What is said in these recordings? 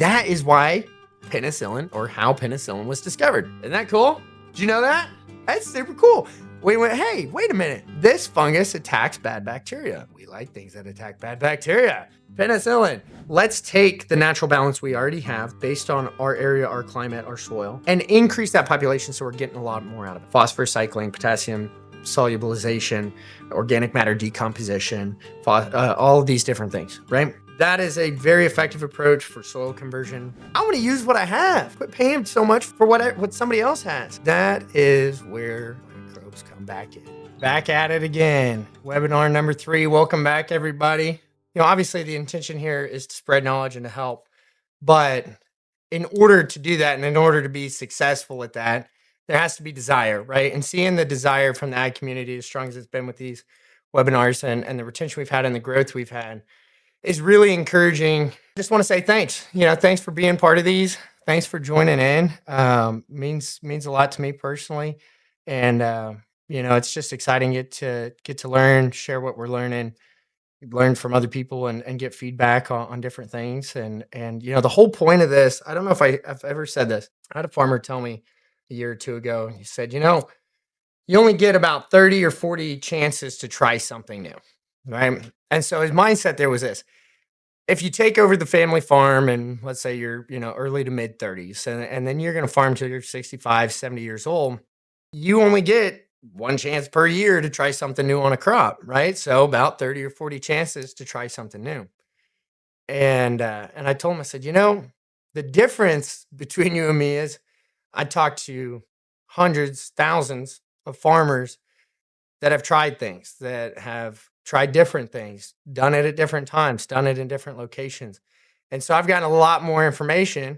That is why penicillin, or how penicillin was discovered. Isn't that cool? Did you know that? That's super cool. We went, hey, wait a minute. This fungus attacks bad bacteria. We like things that attack bad bacteria. Penicillin. Let's take the natural balance we already have based on our area, our climate, our soil, and increase that population so we're getting a lot more out of it. Phosphorus cycling, potassium solubilization, organic matter decomposition, all of these different things, right? That is a very effective approach for soil conversion. I want to use what I have. Quit paying so much for what somebody else has. That is where microbes come back in. Back at it again. Webinar number 3. Welcome back, everybody. Obviously the intention here is to spread knowledge and to help. But in order to do that and in order to be successful at that, there has to be desire, right? And seeing the desire from the ag community as strong as it's been with these webinars and the retention we've had and the growth we've had is really encouraging. Just want to say thanks. Thanks for being part of these. Thanks for joining in. Means a lot to me personally. And it's just exciting get to learn, share what we're learning, learn from other people and get feedback on different things. And the whole point of this, I don't know if I've ever said this. I had a farmer tell me a year or two ago, he said, you only get about 30 or 40 chances to try something new, right? And so his mindset there was this: if you take over the family farm and let's say you're, early to mid 30s, and then you're going to farm till you're 65, 70 years old, you only get one chance per year to try something new on a crop, right? So about 30 or 40 chances to try something new. And I told him, I said, the difference between you and me is I talked to hundreds, thousands of farmers that have tried things, that have tried different things, done it at different times, done it in different locations. And so I've gotten a lot more information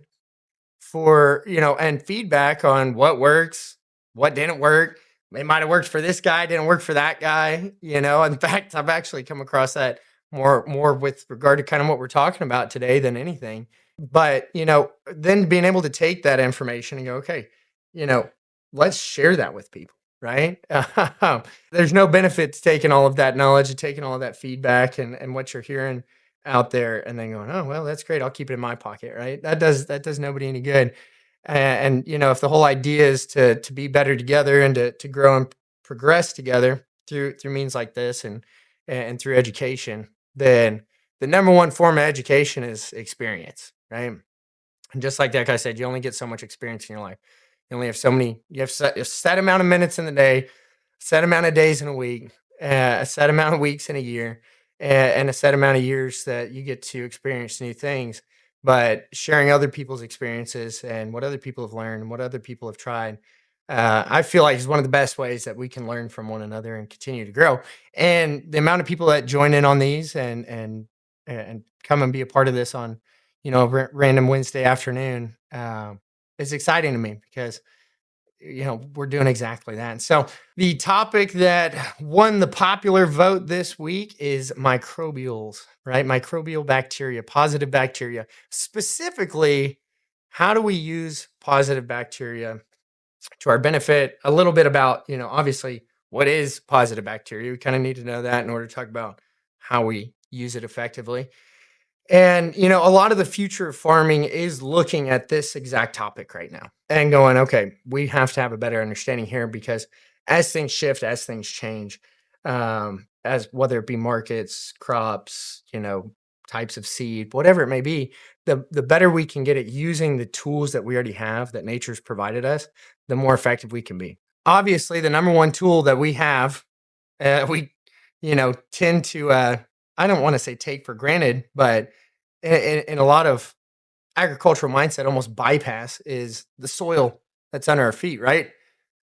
for, and feedback on what works, what didn't work. It might have worked for this guy, didn't work for that guy. In fact, I've actually come across that more with regard to kind of what we're talking about today than anything. But, then being able to take that information and go, okay, let's share that with people. Right? There's no benefit to taking all of that knowledge and taking all of that feedback and what you're hearing out there and then going, oh, well, that's great. I'll keep it in my pocket. Right? That does nobody any good. And if the whole idea is to be better together and to grow and progress together through means like this and through education, then the number one form of education is experience. Right? And just like that guy said, you only get so much experience in your life. You only have you have a set amount of minutes in the day, set amount of days in a week, a set amount of weeks in a year, and a set amount of years that you get to experience new things. But sharing other people's experiences and what other people have learned and what other people have tried, I feel like is one of the best ways that we can learn from one another and continue to grow. And the amount of people that join in on these and come and be a part of this on, random Wednesday afternoon, is exciting to me because, we're doing exactly that. And so the topic that won the popular vote this week is microbials, right? Microbial bacteria, positive bacteria. Specifically, how do we use positive bacteria to our benefit? A little bit about, obviously, what is positive bacteria? We kind of need to know that in order to talk about how we use it effectively. And, a lot of the future of farming is looking at this exact topic right now and going, okay, we have to have a better understanding here because as things shift, as things change, as whether it be markets, crops, types of seed, whatever it may be, the better we can get at using the tools that we already have that nature's provided us, the more effective we can be. Obviously, the number one tool that we have, we, tend to, I don't want to say take for granted, but in a lot of agricultural mindset, almost bypass is the soil that's under our feet, right?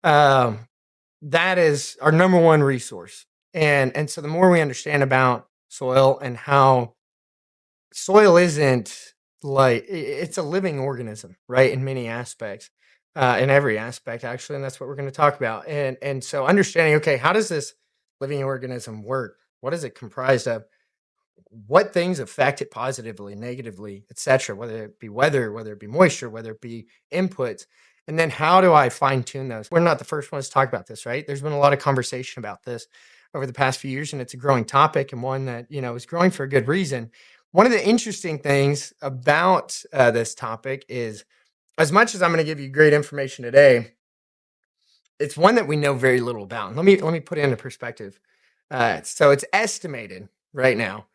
That is our number one resource. And so the more we understand about soil and how soil isn't like, it's a living organism, right? In many aspects, in every aspect, actually. And that's what we're going to talk about. And so understanding, okay, how does this living organism work? What is it comprised of? What things affect it positively, negatively, etc., whether it be weather, whether it be moisture, whether it be inputs. And then how do I fine tune those? We're not the first ones to talk about this, right? There's been a lot of conversation about this over the past few years, and it's a growing topic and one that, is growing for a good reason. One of the interesting things about this topic is, as much as I'm going to give you great information today, it's one that we know very little about. Let me put it into perspective. So it's estimated right now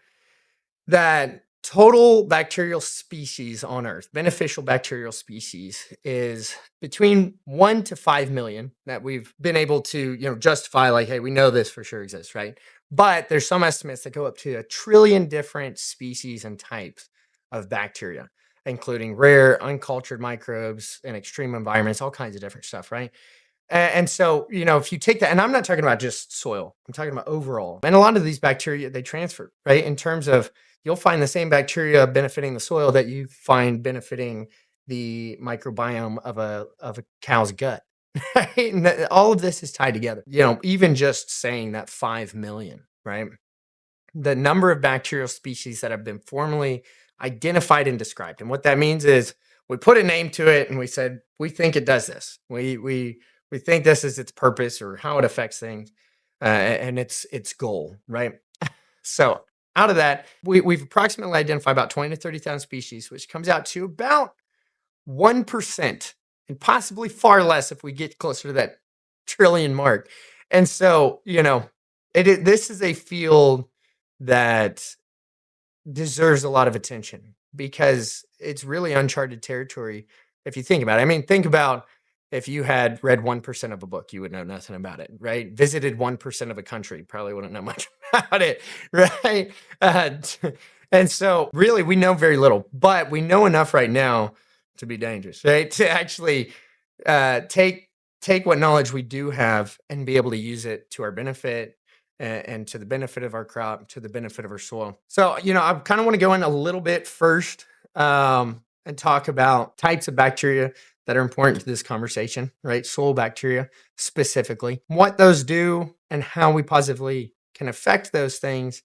that total bacterial species on Earth, beneficial bacterial species, is between 1 to 5 million that we've been able to, justify, like, hey, we know this for sure exists, right? But there's some estimates that go up to 1 trillion different species and types of bacteria, including rare, uncultured microbes in extreme environments, all kinds of different stuff, right? And so, if you take that, and I'm not talking about just soil, I'm talking about overall. And a lot of these bacteria, they transfer, right? In terms of, you'll find the same bacteria benefiting the soil that you find benefiting the microbiome of a cow's gut. Right? And all of this is tied together. Even just saying that 5 million, right? The number of bacterial species that have been formally identified and described. And what that means is, we put a name to it and we said, we think it does this. We think this is its purpose or how it affects things, and its goal, right? So out of that, we've approximately identified about 20 to 30,000 species, which comes out to about 1%, and possibly far less if we get closer to that trillion mark. And so, this is a field that deserves a lot of attention because it's really uncharted territory if you think about it. I mean, think about if you had read 1% of a book, you would know nothing about it, right? Visited 1% of a country, probably wouldn't know much about it, right? And so, really, we know very little, but we know enough right now to be dangerous, right? To actually take what knowledge we do have and be able to use it to our benefit, and to the benefit of our crop, to the benefit of our soil. So, I kind of want to go in a little bit first, and talk about types of bacteria that are important to this conversation, right? Soil bacteria specifically, what those do, and how we positively can affect those things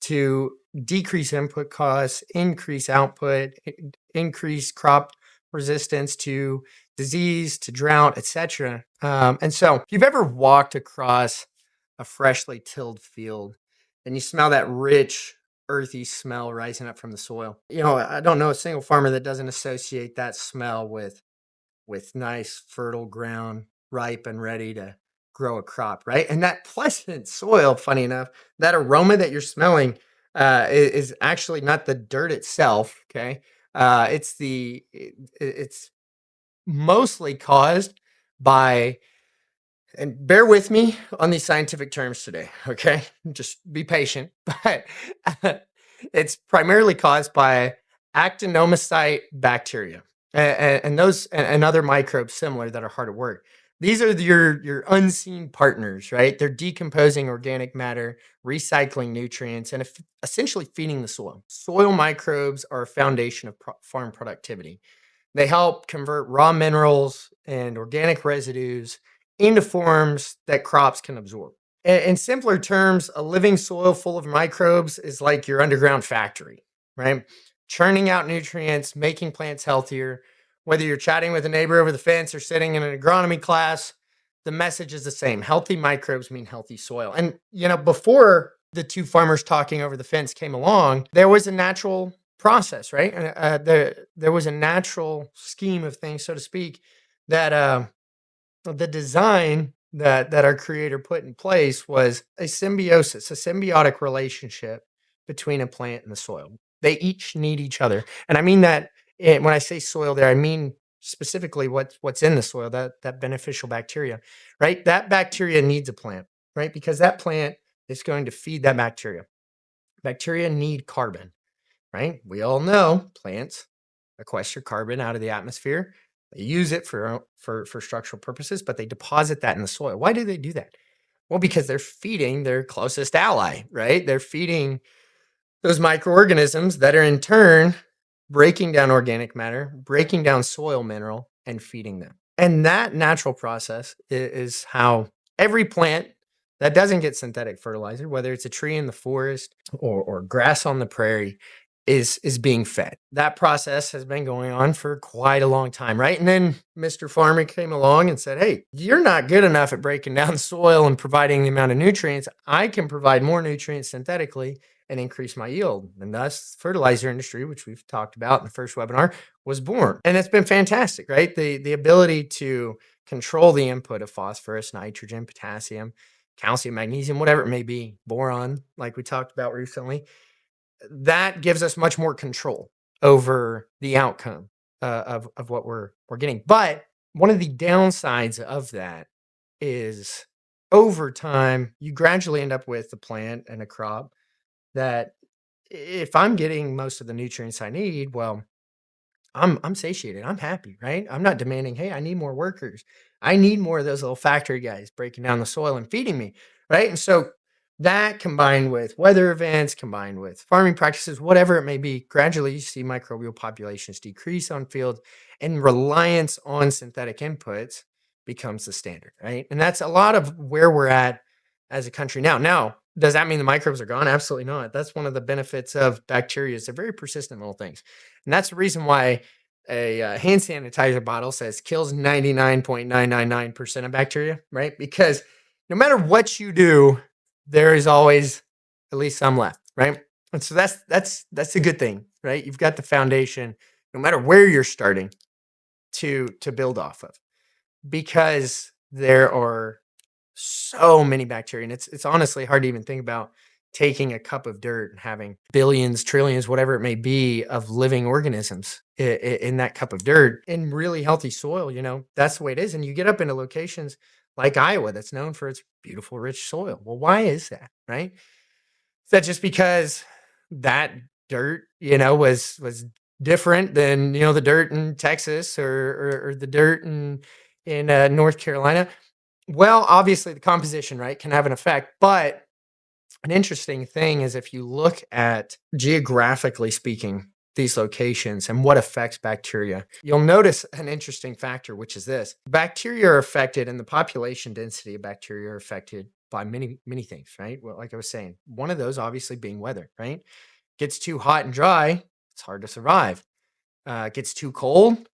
to decrease input costs, increase output, increase crop resistance to disease, to drought, etc. And so, if you've ever walked across a freshly tilled field and you smell that rich, earthy smell rising up from the soil, I don't know a single farmer that doesn't associate that smell with nice, fertile ground, ripe and ready to grow a crop, right? And that pleasant soil, funny enough, that aroma that you're smelling is actually not the dirt itself. Okay, it's mostly caused by, and bear with me on these scientific terms today, okay? Just be patient. But it's primarily caused by actinomycete bacteria, and those and other microbes similar that are hard at work. These are your unseen partners, right? They're decomposing organic matter, recycling nutrients, and essentially feeding the soil. Soil microbes are a foundation of farm productivity. They help convert raw minerals and organic residues into forms that crops can absorb. In simpler terms, a living soil full of microbes is like your underground factory, right? Churning out nutrients, making plants healthier. Whether you're chatting with a neighbor over the fence or sitting in an agronomy class, the message is the same. Healthy microbes mean healthy soil. And, before the two farmers talking over the fence came along, there was a natural process, right? There was a natural scheme of things, so to speak, that the design that our creator put in place was a symbiosis, a symbiotic relationship between a plant and the soil. They each need each other, and I mean that, when I say soil there, I mean specifically what's in the soil, that beneficial bacteria, right? That bacteria needs a plant, right? Because that plant is going to feed that bacteria. Bacteria need carbon, right? We all know plants sequester carbon out of the atmosphere. They use it for structural purposes, but they deposit that in the soil. Why do they do that? Well, because they're feeding their closest ally, right? They're feeding those microorganisms that are in turn breaking down organic matter, breaking down soil mineral, and feeding them. And that natural process is how every plant that doesn't get synthetic fertilizer, whether it's a tree in the forest or grass on the prairie, is being fed. That process has been going on for quite a long time, right? And then Mr. Farmer came along and said, hey, you're not good enough at breaking down soil and providing the amount of nutrients. I can provide more nutrients synthetically and increase my yield. And thus, the fertilizer industry, which we've talked about in the first webinar, was born. And it's been fantastic, right? The ability to control the input of phosphorus, nitrogen, potassium, calcium, magnesium, whatever it may be, boron, like we talked about recently, that gives us much more control over the outcome of what we're getting. But one of the downsides of that is over time, you gradually end up with a plant and a crop that if I'm getting most of the nutrients I need, well, I'm satiated. I'm happy, right? I'm not demanding, hey, I need more workers. I need more of those little factory guys breaking down the soil and feeding me, right? And so that combined with weather events, combined with farming practices, whatever it may be, gradually you see microbial populations decrease on field and reliance on synthetic inputs becomes the standard, right? And that's a lot of where we're at as a country now. Now, does that mean the microbes are gone? Absolutely not. That's one of the benefits of bacteria is they're very persistent little things. And that's the reason why a hand sanitizer bottle says kills 99.999% of bacteria, right? Because no matter what you do, there is always at least some left, right? And so that's a good thing, right? You've got the foundation, no matter where you're starting to build off of, because there are so many bacteria, and it's honestly hard to even think about taking a cup of dirt and having billions, trillions, whatever it may be, of living organisms in that cup of dirt in really healthy soil. That's the way it is. And you get up into locations like Iowa that's known for its beautiful, rich soil. Well, why is that, right? Is that just because that dirt, was different than the dirt in Texas or the dirt in North Carolina? Well, obviously the composition, right, can have an effect, but an interesting thing is if you look at geographically speaking these locations and what affects bacteria, you'll notice an interesting factor, which is this. Bacteria are affected and the population density of bacteria are affected by many, many things, right? Well, like I was saying, one of those obviously being weather, right? Gets too hot and dry, it's hard to survive. Gets too cold,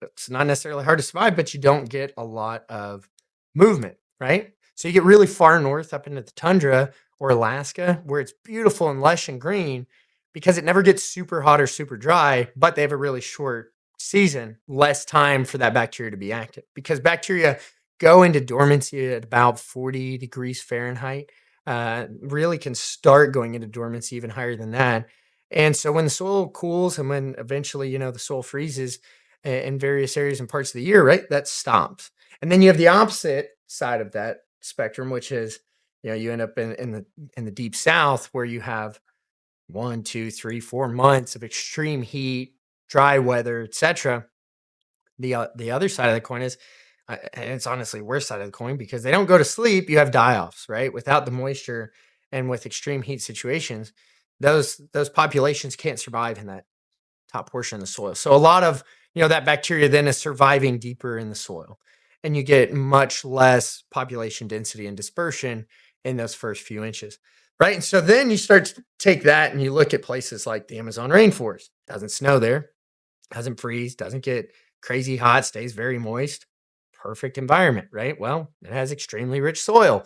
it's not necessarily hard to survive, but you don't get a lot of movement, right? So you get really far north up into the tundra or Alaska where it's beautiful and lush and green because it never gets super hot or super dry, but they have a really short season, less time for that bacteria to be active because bacteria go into dormancy at about 40 degrees Fahrenheit. Really can start going into dormancy even higher than that. And so when the soil cools and when eventually, the soil freezes, in various areas and parts of the year, right? That stops. And then you have the opposite side of that spectrum, which is, you end up in the deep south where you have 1, 2, 3, 4 months of extreme heat, dry weather, etc. The other side of the coin is, and it's honestly worse side of the coin because they don't go to sleep. You have die-offs, right? Without the moisture and with extreme heat situations, those populations can't survive in that top portion of the soil. So a lot of, that bacteria then is surviving deeper in the soil and you get much less population density and dispersion in those first few inches. Right. And so then you start to take that and you look at places like the Amazon rainforest. Doesn't snow there, doesn't freeze, doesn't get crazy hot, stays very moist. Perfect environment, right? Well, it has extremely rich soil.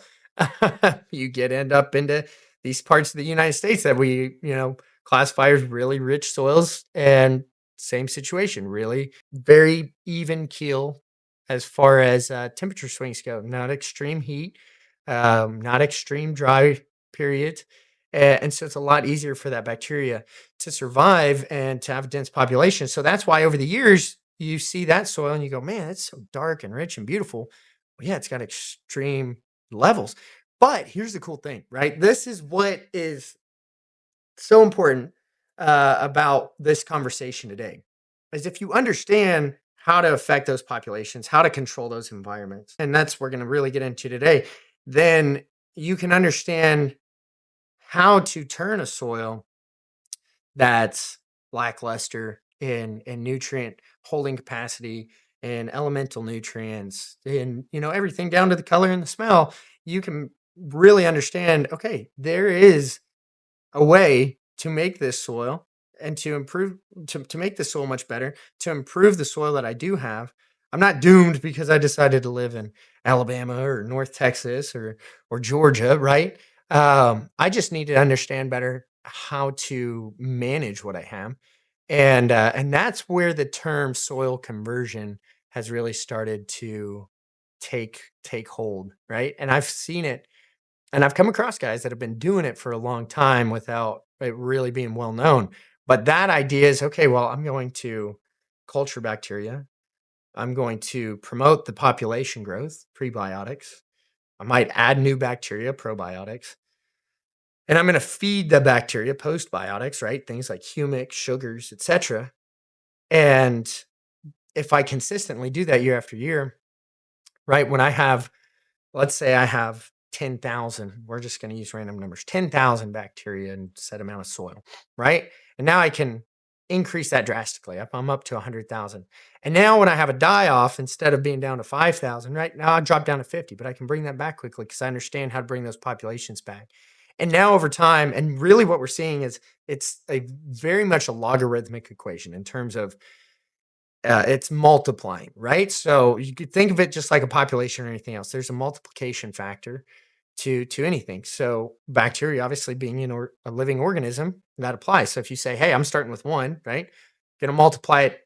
You end up into these parts of the United States that we, classify as really rich soils, and same situation, really very even keel as far as temperature swings go. Not extreme heat, not extreme dry periods. And so it's a lot easier for that bacteria to survive and to have a dense population. So that's why over the years, you see that soil and you go, man, it's so dark and rich and beautiful. Well, yeah, it's got extreme levels. But here's the cool thing, right? This is what is so important about this conversation today is if you understand how to affect those populations, how to control those environments, and that's what we're going to really get into today, then you can understand how to turn a soil that's lackluster in nutrient holding capacity and elemental nutrients and everything down to the color and the smell. You can really understand, okay, there is a way to make this soil and to improve, to make the soil much better, to improve the soil that I do have. I'm not doomed because I decided to live in Alabama or North Texas or Georgia, right? I just need to understand better how to manage what I have, and that's where the term soil conversion has really started to take hold, right? And I've seen it, and I've come across guys that have been doing it for a long time without it really being well known. But that idea is okay, well, I'm going to culture bacteria. I'm going to promote the population growth, prebiotics. I might add new bacteria, probiotics. And I'm going to feed the bacteria, postbiotics, right? Things like humic, sugars, etc. And if I consistently do that year after year, right? When I have, let's say I have 10,000, we're just going to use random numbers, 10,000 bacteria in set amount of soil, right? And now I can increase that drastically. I'm up to 100,000. And now when I have a die off, instead of being down to 5,000, right now I drop down to 50, but I can bring that back quickly because I understand how to bring those populations back. And now over time, and really what we're seeing is it's a very much a logarithmic equation in terms of it's multiplying, right? So you could think of it just like a population or anything else. There's a multiplication factor to anything. So bacteria, obviously being a living organism, that applies. So if you say, "Hey, I'm starting with one," right? Going to multiply it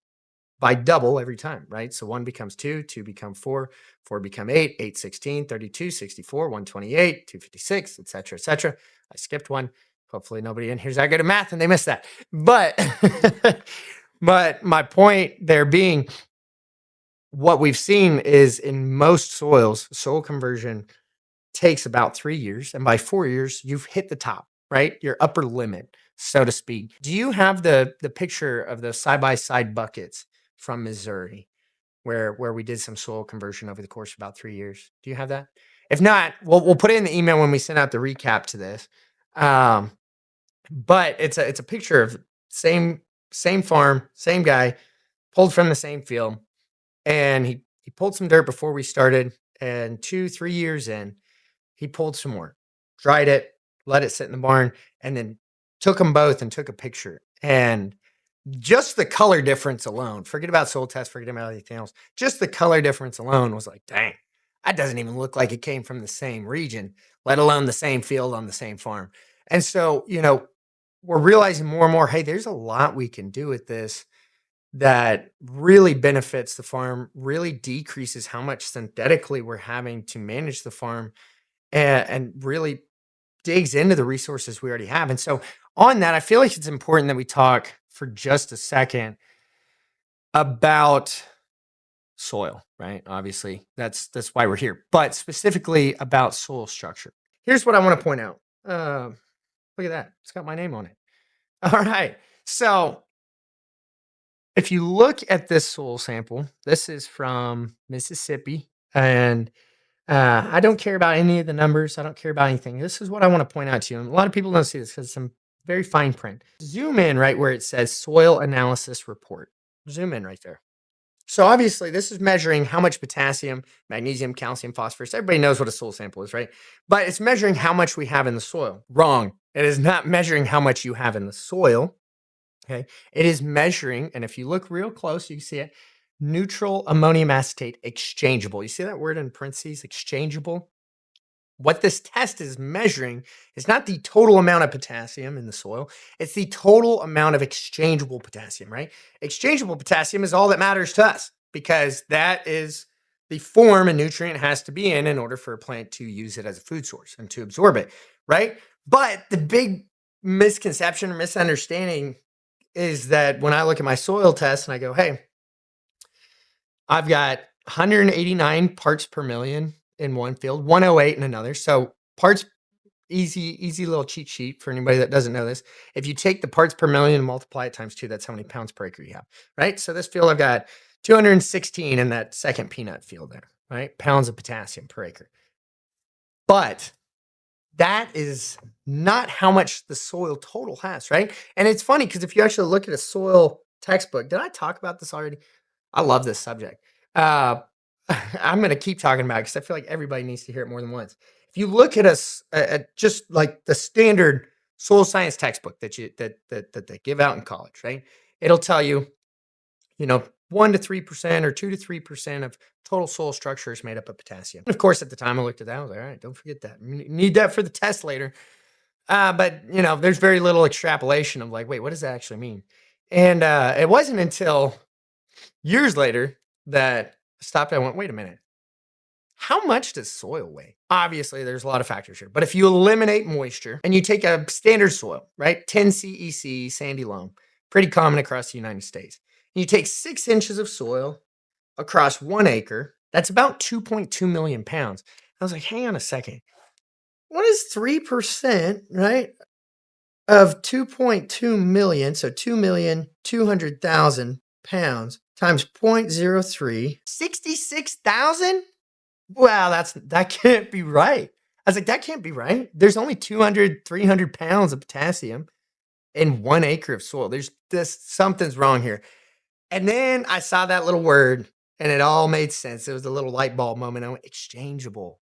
by double every time, right? So one becomes two, two become four, four become eight, eight 16, 32, 64, 128, 256, etc., etc. I skipped one. Hopefully nobody in here's that good at math and they missed that. But but my point there being, what we've seen is in most soils, soil conversion takes about 3 years. And by 4 years, you've hit the top, right? Your upper limit, so to speak. Do you have the picture of the side-by-side buckets from Missouri where we did some soil conversion over the course of about 3 years? Do you have that? If not, we'll put it in the email when we send out the recap to this. Um, but it's a picture of same farm, same guy, pulled from the same field, and he pulled some dirt before we started, and 2-3 years in, he pulled some more, dried it, let it sit in the barn, and then took them both and took a picture. And just the color difference alone, forget about soil tests, forget about anything else, just the color difference alone was like, dang, that doesn't even look like it came from the same region, let alone the same field on the same farm. And so, we're realizing more and more, hey, there's a lot we can do with this that really benefits the farm, really decreases how much synthetically we're having to manage the farm, and really digs into the resources we already have. And so, on that, I feel like it's important that we talk for just a second about soil, right? Obviously, that's why we're here, but specifically about soil structure. Here's what I want to point out. Look at that. It's got my name on it. All right. So, if you look at this soil sample, this is from Mississippi, and I don't care about any of the numbers. I don't care about anything. This is what I want to point out to you. And a lot of people don't see this because it's some very fine print. Zoom in right where it says soil analysis report. Zoom in right there. So obviously, this is measuring how much potassium, magnesium, calcium, phosphorus. Everybody knows what a soil sample is, right? But it's measuring how much we have in the soil. Wrong. It is not measuring how much you have in the soil. Okay. It is measuring, and if you look real close, you can see it, neutral ammonium acetate exchangeable. You see that word in parentheses, exchangeable? What this test is measuring is not the total amount of potassium in the soil, it's the total amount of exchangeable potassium, right? Exchangeable potassium is all that matters to us because that is the form a nutrient has to be in order for a plant to use it as a food source and to absorb it, right? But the big misconception or misunderstanding is that when I look at my soil test and I go, hey, I've got 189 parts per million in one field, 108 in another. So parts, easy little cheat sheet for anybody that doesn't know this. If you take the parts per million and multiply it times 2, that's how many pounds per acre you have, right? So this field, I've got 216 in that second peanut field there, right? Pounds of potassium per acre. But that is not how much the soil total has, right? And it's funny because if you actually look at a soil textbook, did I talk about this already? I love this subject. Uh, I'm going to keep talking about it because I feel like everybody needs to hear it more than once. If you look at us at just like the standard soil science textbook that they give out in college, right? It'll tell you, 1 to 3% or 2 to 3% of total soil structure is made up of potassium. Of course, at the time I looked at that, I was like, all right, don't forget that. Need that for the test later. But there's very little extrapolation of like, wait, what does that actually mean? And it wasn't until years later that I stopped. I went, wait a minute. How much does soil weigh? Obviously, there's a lot of factors here. But if you eliminate moisture and you take a standard soil, right? 10 CEC, sandy loam, pretty common across the United States. And you take 6 inches of soil across 1 acre, that's about 2.2 million pounds. I was like, hang on a second. What is 3%, right, of 2.2 million? So 2,200,000 pounds times 0.03, 66,000? Wow, that can't be right. I was like, that can't be right. There's only 200, 300 pounds of potassium in 1 acre of soil. Something's wrong here. And then I saw that little word and it all made sense. It was a little light bulb moment. I went, exchangeable.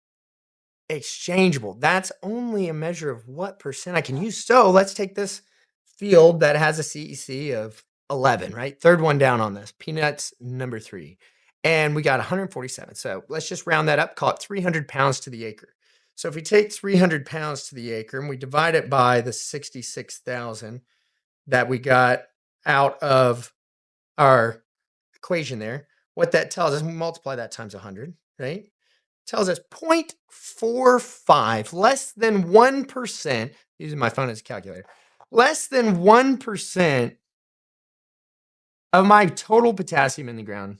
Exchangeable. That's only a measure of what percent I can use. So let's take this field that has a CEC of 11, right? Third one down on this. Peanuts number 3. And we got 147. So let's just round that up, call it 300 pounds to the acre. So if we take 300 pounds to the acre and we divide it by the 66,000 that we got out of our equation there, what that tells us, we multiply that times 100, right? Tells us 0.45, less than 1%, using my phone as a calculator, less than 1% of my total potassium in the ground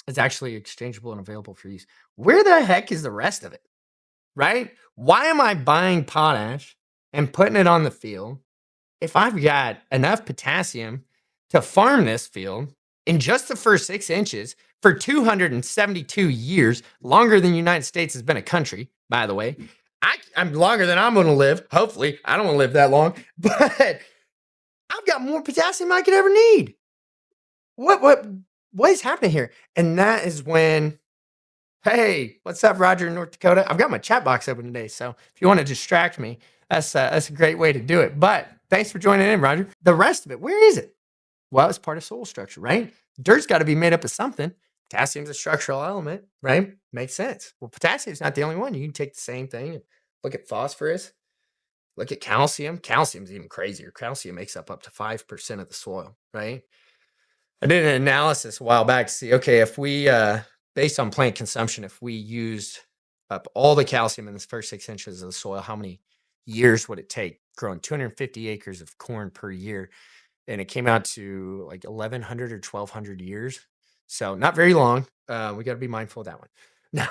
is actually exchangeable and available for use. Where the heck is the rest of it, right? Why am I buying potash and putting it on the field if I've got enough potassium to farm this field in just the first 6 inches for 272 years, longer than the United States has been a country, by the way? I'm longer than I'm going to live. Hopefully, I don't want to live that long, but I've got more potassium I could ever need. What is happening here? And that is when, hey, what's up, Roger in North Dakota? I've got my chat box open today, so if you want to distract me, that's a great way to do it. But thanks for joining in, Roger. The rest of it, where is it? Well, it's part of soil structure, right? Dirt's got to be made up of something. Potassium's a structural element, right? Makes sense. Well, potassium's not the only one. You can take the same thing and look at phosphorus, look at calcium. Calcium's even crazier. Calcium makes up to 5% of the soil, right? I did an analysis a while back to see, okay, if we, based on plant consumption, if we used up all the calcium in the first 6 inches of the soil, how many years would it take growing 250 acres of corn per year? And it came out to like 1,100 or 1,200 years. So not very long. We got to be mindful of that one. No,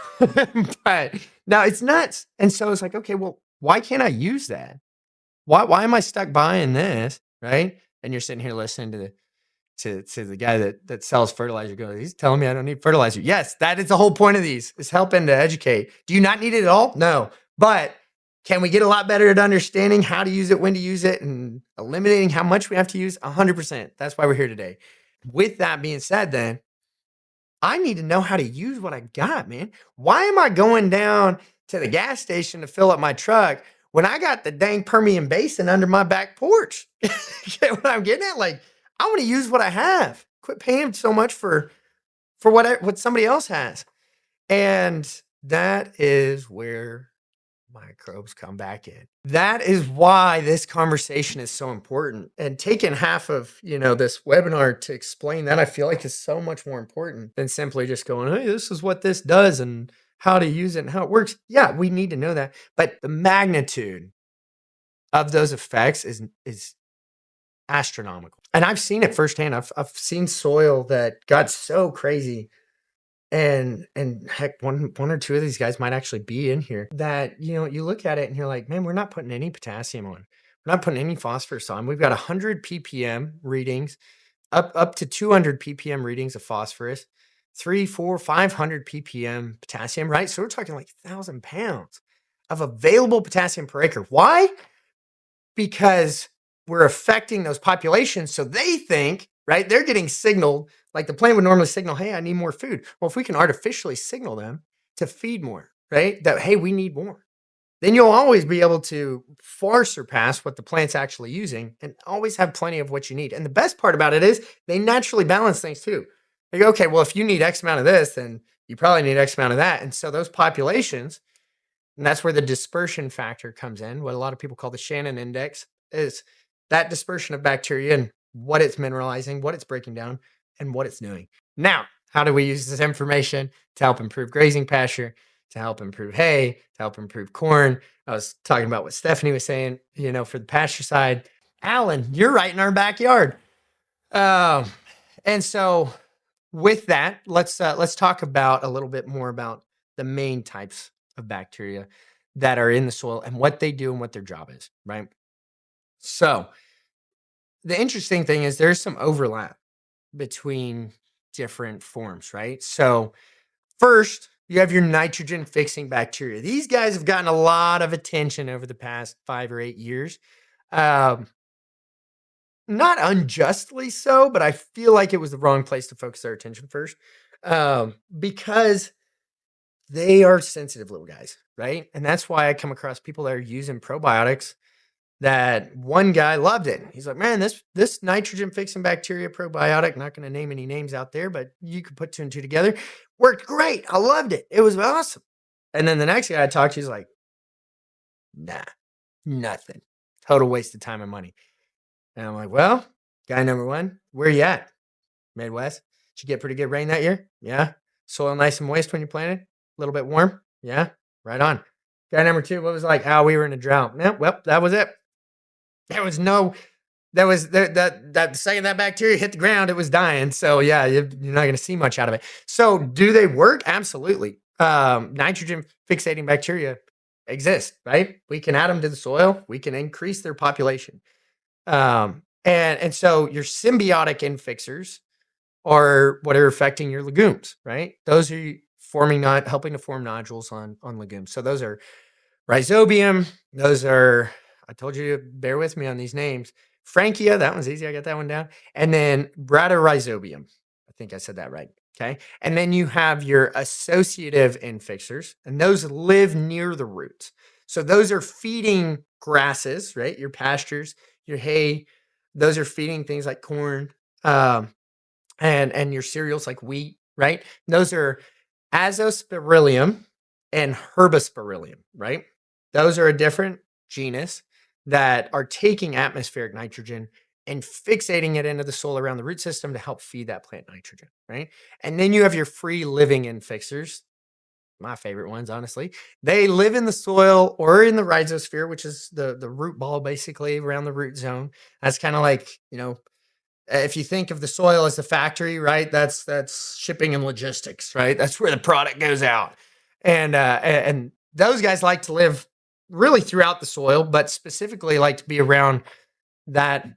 but no, it's nuts. And so it's like, okay, well, why can't I use that? Why am I stuck buying this? Right. And you're sitting here listening to the guy that sells fertilizer. He's telling me I don't need fertilizer. Yes, that is the whole point of these, is helping to educate. Do you not need it at all? No. But can we get a lot better at understanding how to use it, when to use it, and eliminating how much we have to use? 100%. That's why we're here today. With that being said, then, I need to know how to use what I got, man. Why am I going down to the gas station to fill up my truck when I got the dang Permian Basin under my back porch? Get what I'm getting at? Like, I want to use what I have. Quit paying so much for what somebody else has. And that is where microbes come back in. That is why this conversation is so important. And taking half of, this webinar to explain that, I feel like is so much more important than simply just going, hey, this is what this does and how to use it and how it works. Yeah, we need to know that. But the magnitude of those effects is astronomical. And I've seen it firsthand. I've seen soil that got so crazy. And heck, one or two of these guys might actually be in here that, you look at it and you're like, man, we're not putting any potassium on. We're not putting any phosphorus on. We've got 100 ppm readings, up to 200 ppm readings of phosphorus, 300, 400, 500 ppm potassium, right? So we're talking like 1,000 pounds of available potassium per acre. Why? Because we're affecting those populations. So they think, right, they're getting signaled like the plant would normally signal, hey, I need more food. Well, if we can artificially signal them to feed more, right, that, hey, we need more, then you'll always be able to far surpass what the plant's actually using and always have plenty of what you need. And the best part about it is they naturally balance things too. They go, okay, well, if you need X amount of this, then you probably need X amount of that. And so those populations, and that's where the dispersion factor comes in, what a lot of people call the Shannon index, is that dispersion of bacteria and what it's mineralizing, what it's breaking down, and what it's doing. Now, how do we use this information to help improve grazing pasture, to help improve hay, to help improve corn? I was talking about what Stephanie was saying, for the pasture side. Alan, you're right in our backyard. Um, and so with that, let's talk about a little bit more about the main types of bacteria that are in the soil and what they do and what their job is, right? So the interesting thing is there's some overlap between different forms, right? So first, you have your nitrogen fixing bacteria. These guys have gotten a lot of attention over the past 5 or 8 years. Um, Not unjustly so, but I feel like it was the wrong place to focus our attention first, because they are sensitive little guys, right? And that's why I come across people that are using probiotics. That one guy loved it. He's like, man, this nitrogen fixing bacteria probiotic, not going to name any names out there, but you could put two and two together, worked great. I loved it. It was awesome. And then the next guy I talked to, he's like, nah, nothing. Total waste of time and money. And I'm like, well, guy number one, where you at? Midwest. Did you get pretty good rain that year? Yeah. Soil nice and moist when you planted? A little bit warm? Yeah. Right on. Guy number two, what was it like? Oh, we were in a drought. No, well, that was it. There was no, that was that second that bacteria hit the ground, it was dying. So yeah, you're not going to see much out of it. So do they work? Absolutely. Nitrogen fixating bacteria exist, right? We can add them to the soil. We can increase their population. And so your symbiotic infixers are what are affecting your legumes, right? Those are helping to form nodules on legumes. So those are Rhizobium. Those are, I told you to bear with me on these names. Frankia, that one's easy. I got that one down. And then Bradyrhizobium. I think I said that right. Okay. And then you have your associative infixers, and those live near the roots. So those are feeding grasses, right? Your pastures, your hay. Those are feeding things like corn, and your cereals like wheat, right? Those are Azospirillum and Herbispirillum, right? Those are a different genus that are taking atmospheric nitrogen and fixating it into the soil around the root system to help feed that plant nitrogen, right? And then you have your free living infixers, my favorite ones, honestly. They live in the soil or in the rhizosphere, which is the root ball basically around the root zone. That's kind of like, if you think of the soil as the factory, right? That's shipping and logistics, right? That's where the product goes out. And those guys like to live really throughout the soil, but specifically like to be around that,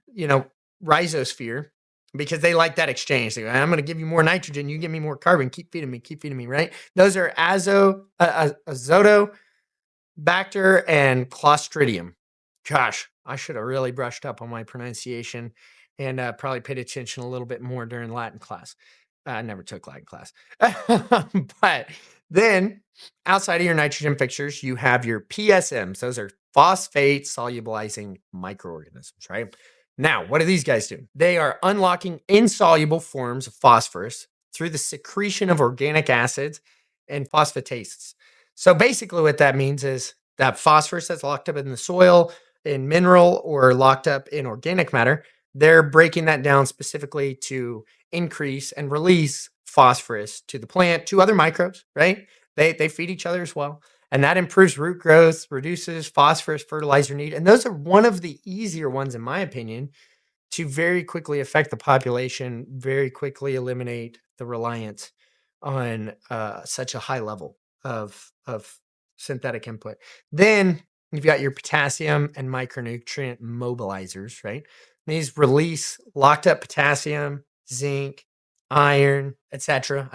rhizosphere because they like that exchange. They go, I'm going to give you more nitrogen, you give me more carbon, keep feeding me, right? Those are Azotobacter and Clostridium. Gosh, I should have really brushed up on my pronunciation and probably paid attention a little bit more during Latin class. I never took Latin class. But then outside of your nitrogen fixtures, you have your PSMs. Those are phosphate solubilizing microorganisms, right? Now, what do these guys do? They are unlocking insoluble forms of phosphorus through the secretion of organic acids and phosphatases. So basically what that means is that phosphorus that's locked up in the soil, in mineral, or locked up in organic matter, they're breaking that down specifically to increase and release phosphorus to the plant, to other microbes, right? They feed each other as well. And that improves root growth, reduces phosphorus fertilizer need. And those are one of the easier ones, in my opinion, to very quickly affect the population, very quickly eliminate the reliance on such a high level of synthetic input. Then you've got your potassium and micronutrient mobilizers, right? These release locked up potassium, zinc, iron, etc.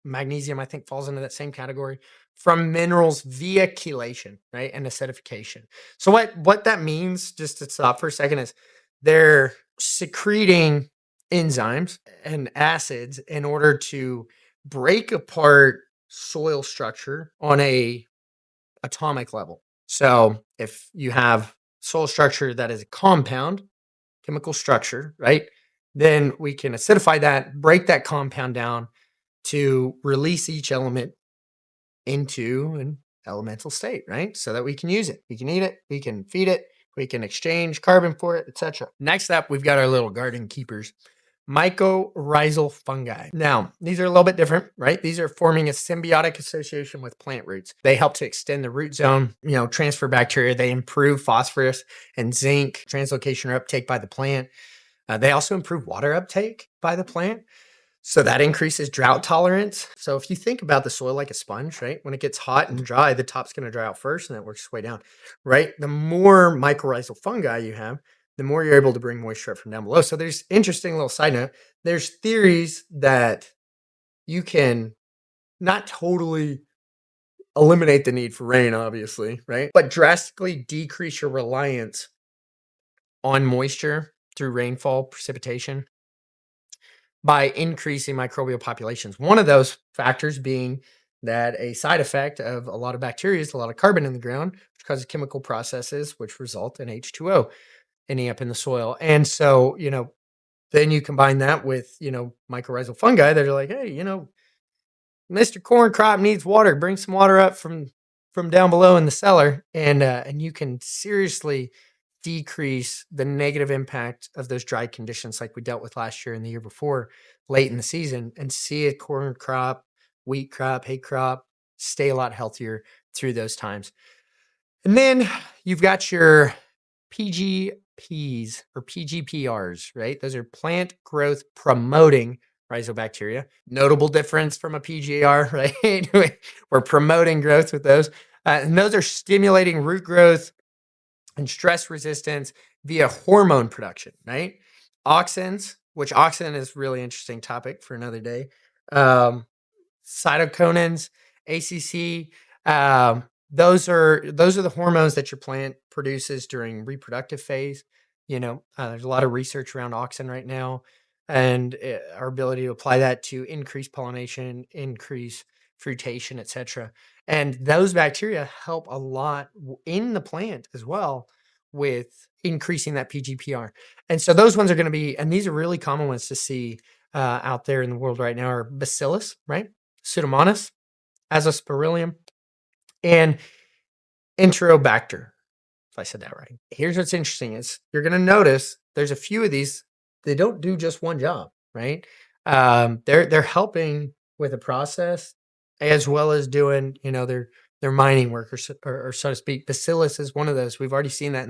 Magnesium, I think, falls into that same category from minerals via chelation, right, and acidification. So what that means, just to stop for a second, is they're secreting enzymes and acids in order to break apart soil structure on a atomic level. So if you have soil structure that is a compound, chemical structure, right? Then we can acidify that, break that compound down to release each element into an elemental state, right? So that we can use it. We can eat it, we can feed it, we can exchange carbon for it, etc. Next up, we've got our little garden keepers. Mycorrhizal fungi. Now, these are a little bit different, right? These are forming a symbiotic association with plant roots. They help to extend the root zone, transfer bacteria. They improve phosphorus and zinc translocation or uptake by the plant. They also improve water uptake by the plant. So that increases drought tolerance. So if you think about the soil like a sponge, right? When it gets hot and dry, the top's going to dry out first and then it works its way down, right? The more mycorrhizal fungi you have, the more you're able to bring moisture up from down below. So there's interesting little side note. There's theories that you can not totally eliminate the need for rain, obviously, right? But drastically decrease your reliance on moisture through rainfall precipitation by increasing microbial populations. One of those factors being that a side effect of a lot of bacteria is a lot of carbon in the ground, which causes chemical processes, which result in H2O ending up in the soil. And so, then you combine that with, mycorrhizal fungi that are like, hey, Mr. Corn Crop needs water. Bring some water up from down below in the cellar, and you can seriously decrease the negative impact of those dry conditions like we dealt with last year and the year before, late in the season, and see a corn crop, wheat crop, hay crop stay a lot healthier through those times. And then you've got your PGPs or PGPRs, right? Those are plant growth promoting rhizobacteria. Notable difference from a PGR, right? We're promoting growth with those. And those are stimulating root growth and stress resistance via hormone production, right? Auxins, which auxin is really interesting topic for another day. Cytokinins, ACC, those are the hormones that your plant produces during reproductive phase. There's a lot of research around auxin right now, and our ability to apply that to increase pollination, increase fruitation, etc. And those bacteria help a lot in the plant as well with increasing that PGPR. And so those ones are going to be, and these are really common ones to see out there in the world right now, are Bacillus, right? Pseudomonas, Azospirillum, and Enterobacter, if I said that right. Here's what's interesting is you're going to notice there's a few of these, they don't do just one job, right? They're helping with a process as well as doing, their mining work or so to speak. Bacillus is one of those. We've already seen that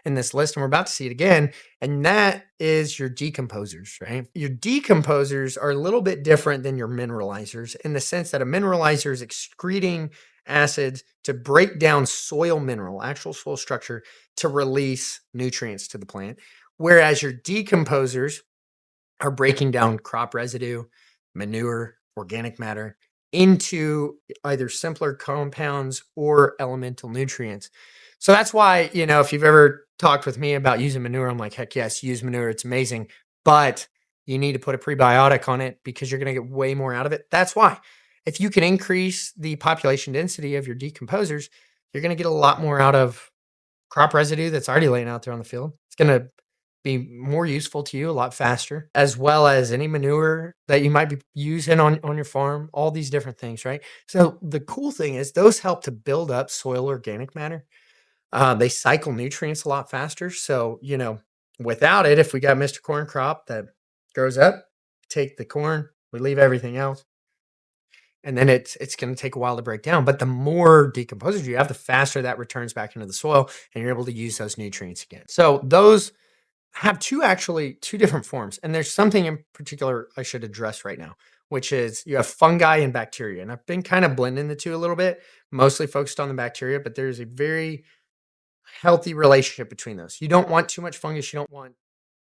in this list, and we're about to see it again. And that is your decomposers, right? Your decomposers are a little bit different than your mineralizers in the sense that a mineralizer is excreting acids to break down soil mineral, actual soil structure, to release nutrients to the plant. Whereas your decomposers are breaking down crop residue, manure, organic matter into either simpler compounds or elemental nutrients. So that's why, if you've ever talked with me about using manure, I'm like, heck yes, use manure. It's amazing. But you need to put a prebiotic on it because you're going to get way more out of it. That's why. If you can increase the population density of your decomposers, you're going to get a lot more out of crop residue that's already laying out there on the field. It's going to be more useful to you a lot faster, as well as any manure that you might be using on your farm, all these different things, right? So the cool thing is those help to build up soil organic matter. They cycle nutrients a lot faster. So, without it, if we got Mr. Corn Crop that grows up, take the corn, we leave everything else, and then it's going to take a while to break down. But the more decomposers you have, the faster that returns back into the soil, and you're able to use those nutrients again. So those have two different forms. And there's something in particular I should address right now, which is you have fungi and bacteria. And I've been kind of blending the two a little bit, mostly focused on the bacteria, but there's a very healthy relationship between those. You don't want too much fungus. You don't want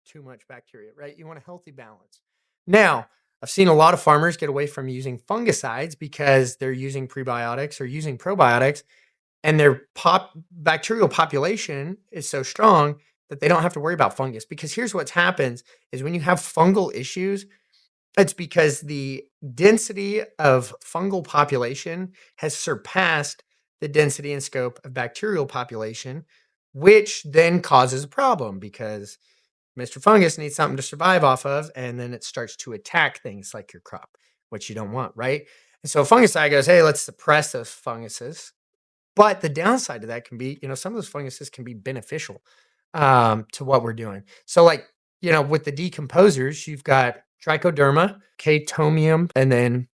too much bacteria, right? You want a healthy balance. Now, I've seen a lot of farmers get away from using fungicides because they're using prebiotics or using probiotics, and their bacterial population is so strong that they don't have to worry about fungus. Because here's what happens is when you have fungal issues, it's because the density of fungal population has surpassed the density and scope of bacterial population, which then causes a problem because Mr. Fungus needs something to survive off of, and then it starts to attack things like your crop, which you don't want, right? And so fungicide goes, hey, let's suppress those funguses. But the downside to that can be, some of those funguses can be beneficial to what we're doing. So, like, with the decomposers, you've got trichoderma, chaetomium, and then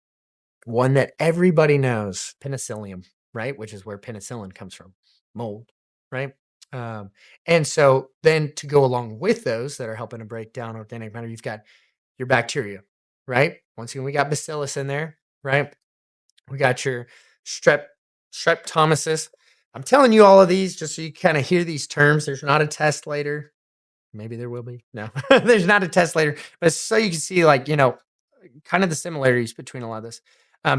one that everybody knows, penicillium, right? Which is where penicillin comes from, mold, right? And so then to go along with those that are helping to break down organic matter, you've got your bacteria, right? Once again, we got bacillus in there, right? We got your streptomyces. I'm telling you all of these just so you kind of hear these terms. There's not a test later. Maybe there will be. No, there's not a test later, but so you can see, like, kind of the similarities between a lot of this.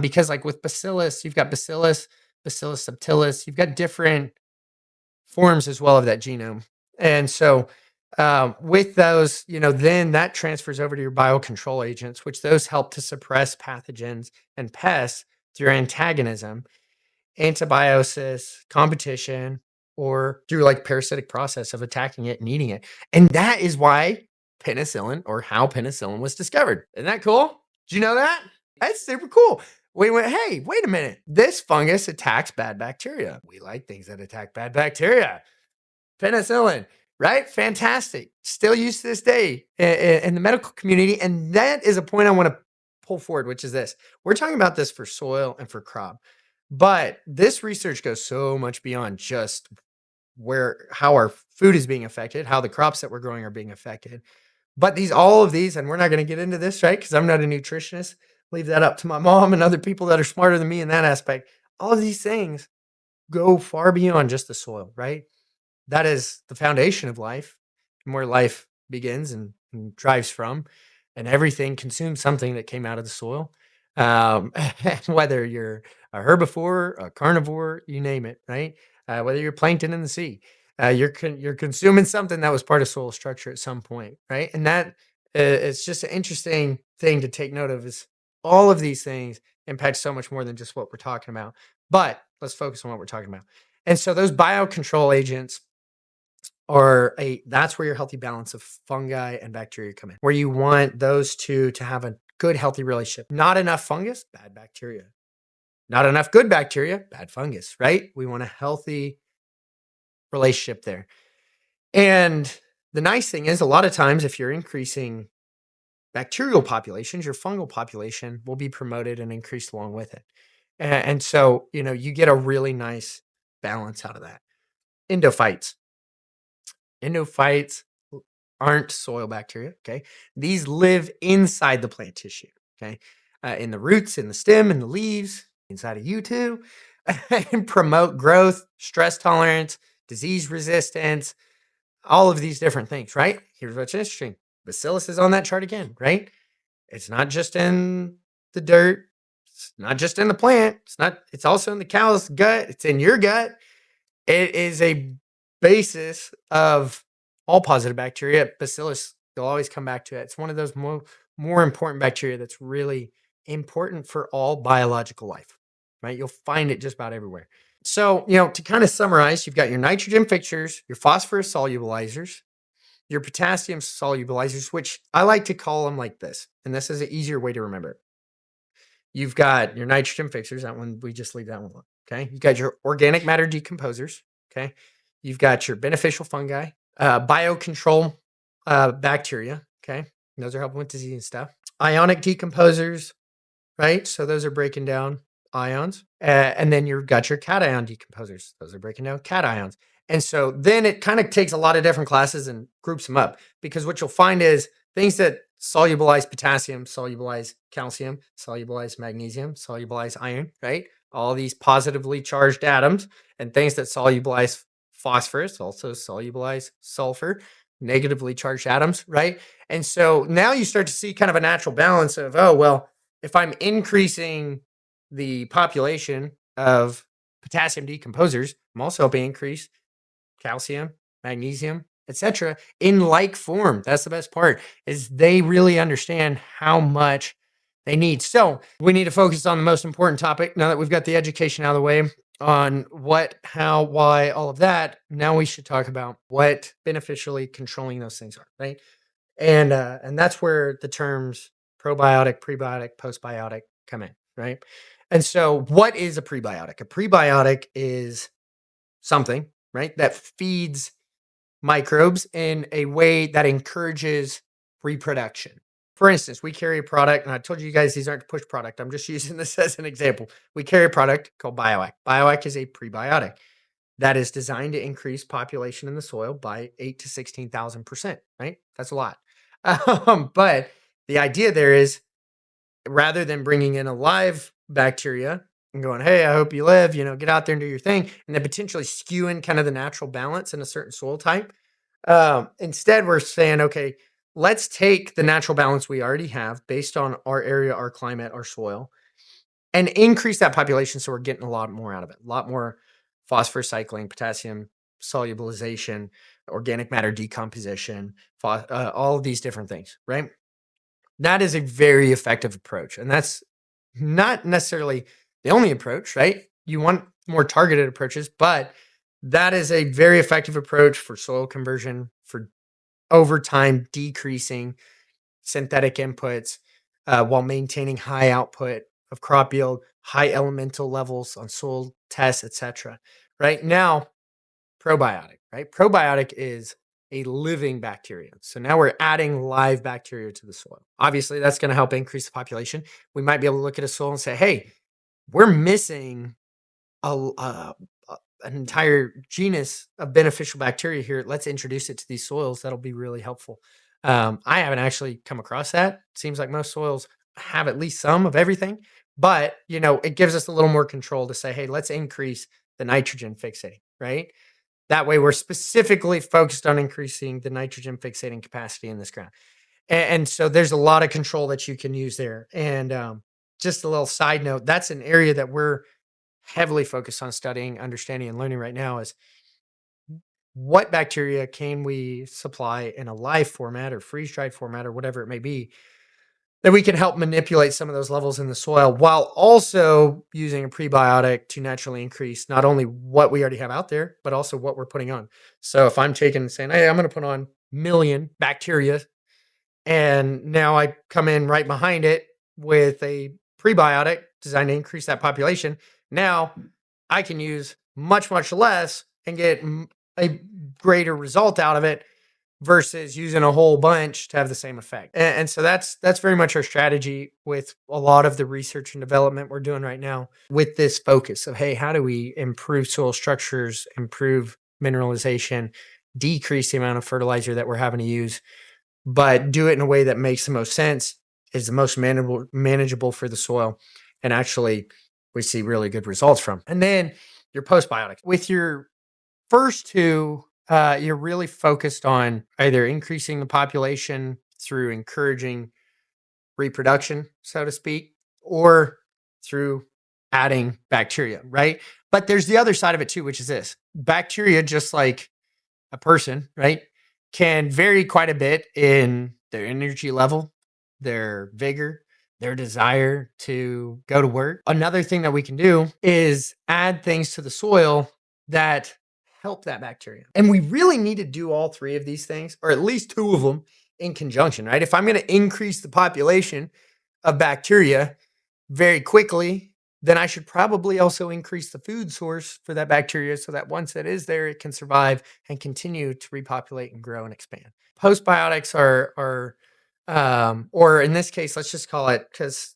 Because, like, with bacillus, you've got bacillus subtilis, you've got different forms as well of that genome. And so with those, then that transfers over to your biocontrol agents, which those help to suppress pathogens and pests through antagonism, antibiosis, competition, or through like parasitic process of attacking it and eating it. And that is why penicillin, or how penicillin was discovered. Isn't that cool? Did you know that? That's super cool. We went, hey, wait a minute. This fungus attacks bad bacteria. We like things that attack bad bacteria. Penicillin, right? Fantastic. Still used to this day in the medical community. And that is a point I want to pull forward, which is this. We're talking about this for soil and for crop. But this research goes so much beyond just how our food is being affected, how the crops that we're growing are being affected. But all of these, and we're not going to get into this, right? Because I'm not a nutritionist. Leave that up to my mom and other people that are smarter than me in that aspect. All of these things go far beyond just the soil, right? That is the foundation of life, and where life begins and drives from. And everything consumes something that came out of the soil. Whether you're a herbivore, a carnivore, you name it, right? Whether you're plankton in the sea, you're consuming something that was part of soil structure at some point, right? And that it's just an interesting thing to take note of. Is all of these things impact so much more than just what we're talking about. But let's focus on what we're talking about. And so those biocontrol agents that's where your healthy balance of fungi and bacteria come in, where you want those two to have a good, healthy relationship. Not enough fungus, bad bacteria. Not enough good bacteria, bad fungus, right? We want a healthy relationship there. And the nice thing is, a lot of times, if you're increasing bacterial populations, your fungal population will be promoted and increased along with it. And so, you get a really nice balance out of that. Endophytes. Endophytes aren't soil bacteria, okay? These live inside the plant tissue, okay? In the roots, in the stem, in the leaves, inside of you too, and promote growth, stress tolerance, disease resistance, all of these different things, right? Here's what's interesting. Bacillus is on that chart again, right? It's not just in the dirt. It's not just in the plant. It's also in the cow's gut. It's in your gut. It is a basis of all positive bacteria. Bacillus, you'll always come back to it. It's one of those more important bacteria that's really important for all biological life, right? You'll find it just about everywhere. So, to kind of summarize, you've got your nitrogen fixtures, your phosphorus solubilizers, your potassium solubilizers, which I like to call them like this. And this is an easier way to remember it. You've got your nitrogen fixers. That one, we just leave that one alone. Okay. You've got your organic matter decomposers. Okay. You've got your beneficial fungi, biocontrol bacteria. Okay. And those are helping with disease and stuff. Ionic decomposers, right? So those are breaking down ions. And then you've got your cation decomposers. Those are breaking down cations. And so then it kind of takes a lot of different classes and groups them up, because what you'll find is things that solubilize potassium, solubilize calcium, solubilize magnesium, solubilize iron, right? All these positively charged atoms, and things that solubilize phosphorus also solubilize sulfur, negatively charged atoms, right? And so now you start to see kind of a natural balance of, oh, well, if I'm increasing the population of potassium decomposers, I'm also helping increase calcium, magnesium, etc. in like form. That's the best part, is they really understand how much they need. So we need to focus on the most important topic now that we've got the education out of the way. on what, how, why, all of that, now we should talk about what beneficially controlling those things are, right? And that's where the terms probiotic, prebiotic, postbiotic come in, right? And so what is a prebiotic? A prebiotic is something, right, that feeds microbes in a way that encourages reproduction. For instance, we carry a product, and I told you guys these aren't push product. I'm just using this as an example. We carry a product called BioAct. BioAct is a prebiotic that is designed to increase population in the soil by 8 to 16,000%, right? That's a lot. But the idea there is rather than bringing in a live bacteria and going, hey, I hope you live, get out there and do your thing, and then potentially skewing kind of the natural balance in a certain soil type. Instead, we're saying, okay, let's take the natural balance we already have based on our area, our climate, our soil, and increase that population so we're getting a lot more out of it. A lot more phosphorus cycling, potassium solubilization, organic matter decomposition, all of these different things, right? That is a very effective approach. And that's not necessarily the only approach, right? You want more targeted approaches, but that is a very effective approach for soil conversion, for over time decreasing synthetic inputs while maintaining high output of crop yield, high elemental levels on soil tests, etc. Right now, probiotic, right? Probiotic is a living bacteria. So now we're adding live bacteria to the soil. Obviously, that's going to help increase the population. We might be able to look at a soil and say, hey, we're missing an entire genus of beneficial bacteria here. Let's introduce it to these soils. That'll be really helpful. I haven't actually come across that. Seems like most soils have at least some of everything, but it gives us a little more control to say, hey, let's increase the nitrogen fixating, right? That way, we're specifically focused on increasing the nitrogen fixating capacity in this ground. And so there's a lot of control that you can use there. And just a little side note, that's an area that we're heavily focused on studying, understanding, and learning right now is what bacteria can we supply in a live format or freeze-dried format or whatever it may be that we can help manipulate some of those levels in the soil while also using a prebiotic to naturally increase not only what we already have out there, but also what we're putting on. So if I'm taking and saying, hey, I'm going to put on million bacteria, and now I come in right behind it with a prebiotic designed to increase that population, now I can use much, much less and get a greater result out of it versus using a whole bunch to have the same effect. And so that's very much our strategy with a lot of the research and development we're doing right now with this focus of, hey, how do we improve soil structures, improve mineralization, decrease the amount of fertilizer that we're having to use, but do it in a way that makes the most sense, is the most manageable for the soil, and actually we see really good results from. And then your postbiotics. With your first two, you're really focused on either increasing the population through encouraging reproduction, so to speak, or through adding bacteria, right? But there's the other side of it too, which is this. Bacteria, just like a person, right, can vary quite a bit in their energy level, their vigor, their desire to go to work. Another thing that we can do is add things to the soil that help that bacteria. And we really need to do all three of these things, or at least two of them in conjunction, right? If I'm going to increase the population of bacteria very quickly, then I should probably also increase the food source for that bacteria so that once it is there, it can survive and continue to repopulate and grow and expand. Postbiotics are or in this case, let's just call it, because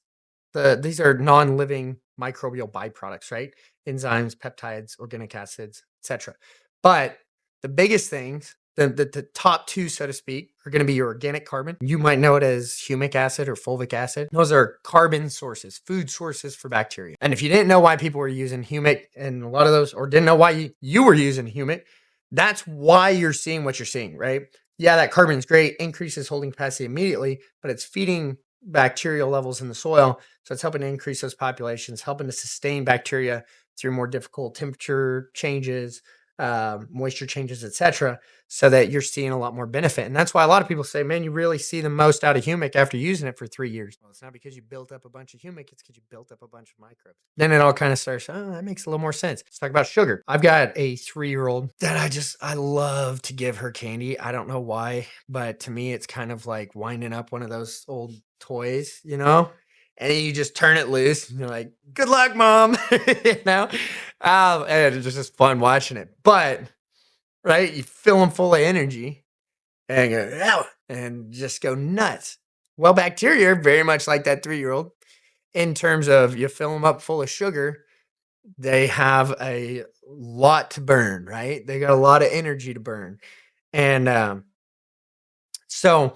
these are non-living microbial byproducts, right? Enzymes, peptides, organic acids, etc. But the biggest things, the top two, so to speak, are going to be your organic carbon. You might know it as humic acid or fulvic acid. Those are carbon sources, food sources for bacteria. And if you didn't know why people were using humic and a lot of those, or didn't know why you were using humic, that's why you're seeing what you're seeing, right? Yeah, that carbon is great, increases holding capacity immediately, but it's feeding bacterial levels in the soil. So it's helping to increase those populations, helping to sustain bacteria through more difficult temperature changes, moisture changes, etc. so that you're seeing a lot more benefit. And that's why a lot of people say, man, you really see the most out of humic after using it for 3 years. Well, it's not because you built up a bunch of humic, it's because you built up a bunch of microbes. Then it all kind of starts, oh, that makes a little more sense. Let's talk about sugar. I've got a 3-year-old that I love to give her candy. I don't know why, but to me, it's kind of like winding up one of those old toys, you know? And then you just turn it loose and you're like, good luck, mom. You know? And it's just fun watching it. But right? You fill them full of energy and go, "Ow," and just go nuts. Well, bacteria are very much like that 3-year-old in terms of you fill them up full of sugar. They have a lot to burn, right? They got a lot of energy to burn. And so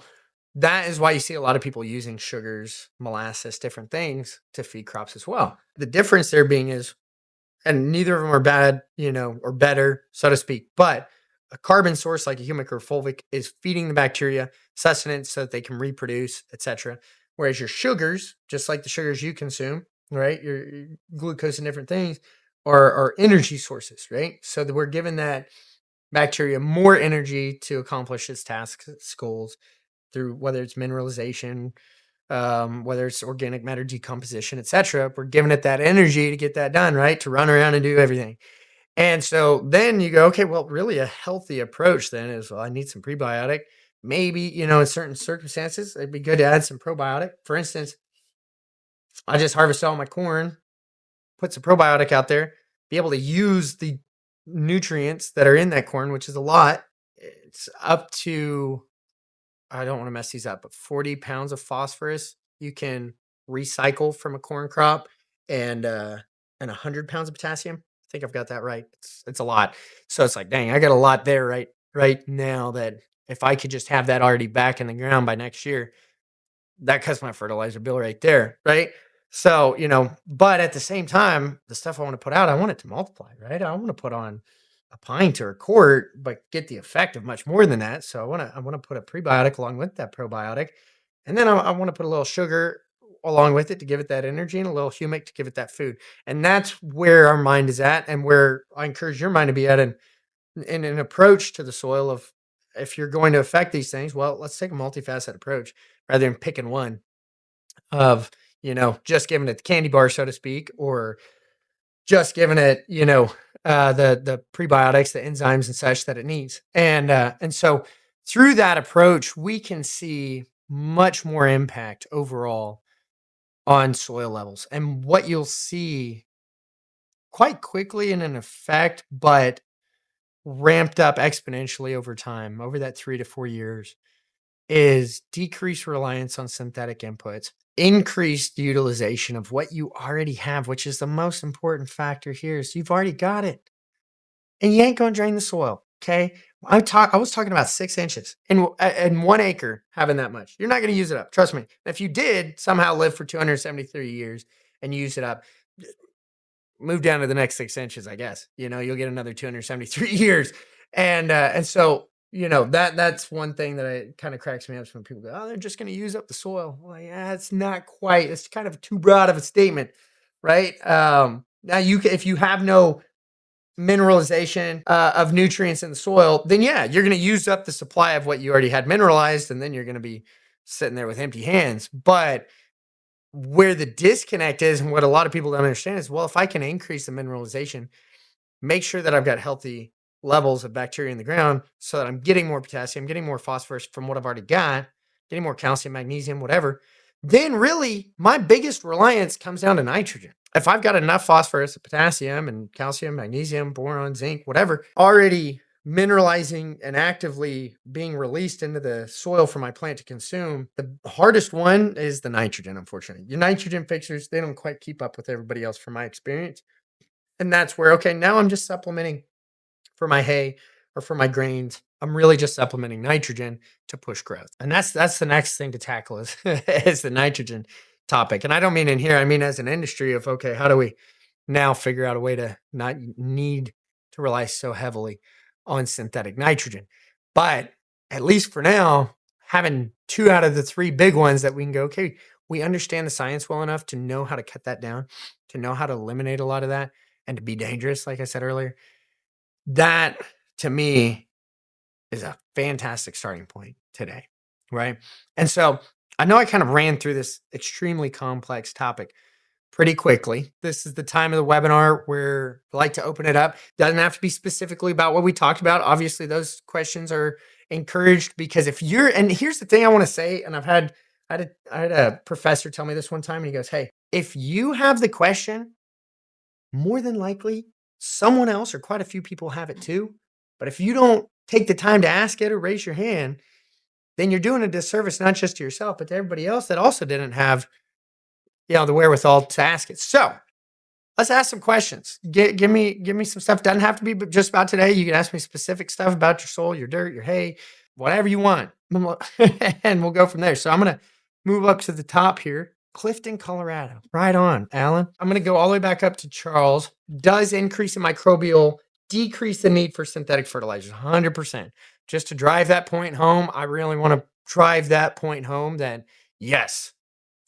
that is why you see a lot of people using sugars, molasses, different things to feed crops as well. The difference there being is, and neither of them are bad, you know, or better, so to speak. But a carbon source like a humic or fulvic is feeding the bacteria sustenance so that they can reproduce, etc. Whereas your sugars, just like the sugars you consume, right, your glucose and different things, are energy sources, right? So that we're giving that bacteria more energy to accomplish its tasks, its goals, through whether it's mineralization, whether it's organic matter decomposition, etc. We're giving it that energy to get that done, right? To run around and do everything. And so then you go, okay, well, really a healthy approach then is, well, I need some prebiotic. Maybe, you know, in certain circumstances, it'd be good to add some probiotic. For instance, I just harvest all my corn, put some probiotic out there, be able to use the nutrients that are in that corn, which is a lot. It's up to, I don't want to mess these up, but 40 pounds of phosphorus you can recycle from a corn crop, and 100 pounds of potassium. I think I've got that right. It's a lot. So it's like, dang, I got a lot there right now that if I could just have that already back in the ground by next year, that cuts my fertilizer bill right there, right? So, you know, but at the same time, the stuff I want to put out, I want it to multiply, right? I want to put on a pint or a quart, but get the effect of much more than that. So I want to put a prebiotic along with that probiotic. And then I want to put a little sugar along with it to give it that energy and a little humic to give it that food. And that's where our mind is at and where I encourage your mind to be at in an approach to the soil of, if you're going to affect these things, well, let's take a multifaceted approach rather than picking one of, you know, just giving it the candy bar, so to speak, or just giving it, you know, the prebiotics, the enzymes and such that it needs. And so through that approach, we can see much more impact overall on soil levels. And what you'll see quite quickly in an effect, but ramped up exponentially over time, over that 3 to 4 years, is decreased reliance on synthetic inputs, increased utilization of what you already have, which is the most important factor here. Is you've already got it, and you ain't gonna drain the soil. Okay, I was talking about 6 inches in 1 acre having that much. You're not gonna use it up. Trust me. If you did somehow live for 273 years and use it up, move down to the next 6 inches, I guess. You know, you'll get another 273 years. And so, you know, that's one thing that kind of cracks me up when people go, oh, they're just going to use up the soil. Well, yeah, it's not quite, it's kind of too broad of a statement, right? Now if you have no mineralization of nutrients in the soil, then yeah, you're going to use up the supply of what you already had mineralized, and then you're going to be sitting there with empty hands. But where the disconnect is, and what a lot of people don't understand is, well, if I can increase the mineralization, make sure that I've got healthy levels of bacteria in the ground so that I'm getting more potassium, getting more phosphorus from what I've already got, getting more calcium, magnesium, whatever, then really my biggest reliance comes down to nitrogen. If I've got enough phosphorus, potassium, and calcium, magnesium, boron, zinc, whatever, already mineralizing and actively being released into the soil for my plant to consume, the hardest one is the nitrogen, unfortunately. Your nitrogen fixers, they don't quite keep up with everybody else from my experience. And that's where, okay, now I'm just supplementing for my hay or for my grains. I'm really just supplementing nitrogen to push growth. And that's the next thing to tackle is the nitrogen topic. And I don't mean in here, I mean as an industry of, okay, how do we now figure out a way to not need to rely so heavily on synthetic nitrogen? But at least for now, having 2 out of the 3 big ones that we can go, okay, we understand the science well enough to know how to cut that down, to know how to eliminate a lot of that, and to be dangerous, like I said earlier. That to me is a fantastic starting point today, right? And so I know I kind of ran through this extremely complex topic pretty quickly. This is the time of the webinar where I like to open it up. Doesn't have to be specifically about what we talked about. Obviously, those questions are encouraged because if you're, and here's the thing I want to say, and I had a professor tell me this one time, and he goes, "Hey, if you have the question, more than likely someone else or quite a few people have it too. But if you don't take the time to ask it or raise your hand, then you're doing a disservice not just to yourself, but to everybody else that also didn't have, the wherewithal to ask it." So let's ask some questions. Give me some stuff. Doesn't have to be just about today. You can ask me specific stuff about your soil, your dirt, your hay, whatever you want, and we'll go from there. So I'm gonna move up to the top here. Clifton, Colorado. Right on, Alan. I'm gonna go all the way back up to Charles. Does increase in microbial decrease the need for synthetic fertilizers? 100%. Just to drive that point home, I really want to drive that point home that yes,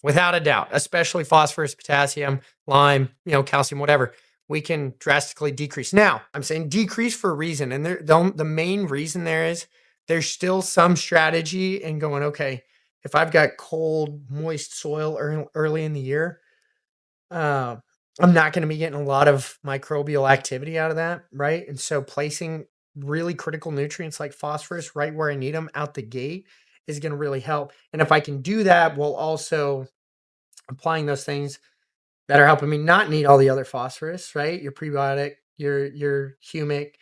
without a doubt, especially phosphorus, potassium, lime, calcium, whatever, we can drastically decrease. Now, I'm saying decrease for a reason. And the main reason there is there's still some strategy in going, okay, if I've got cold, moist soil early in the year, I'm not going to be getting a lot of microbial activity out of that, right? And so placing really critical nutrients like phosphorus right where I need them out the gate is going to really help. And if I can do that while also applying those things that are helping me not need all the other phosphorus, right? Your prebiotic, your humic,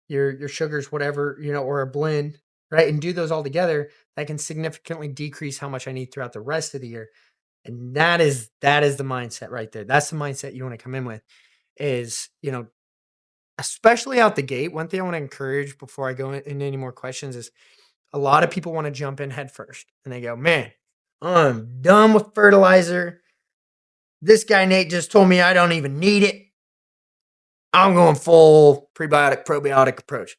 your sugars, whatever, or a blend, right? And do those all together, that can significantly decrease how much I need throughout the rest of the year. And that is the mindset right there. That's the mindset you want to come in with is, especially out the gate. One thing I want to encourage before I go into any more questions is a lot of people want to jump in head first and they go, "Man, I'm done with fertilizer. This guy Nate just told me I don't even need it. I'm going full prebiotic, probiotic approach."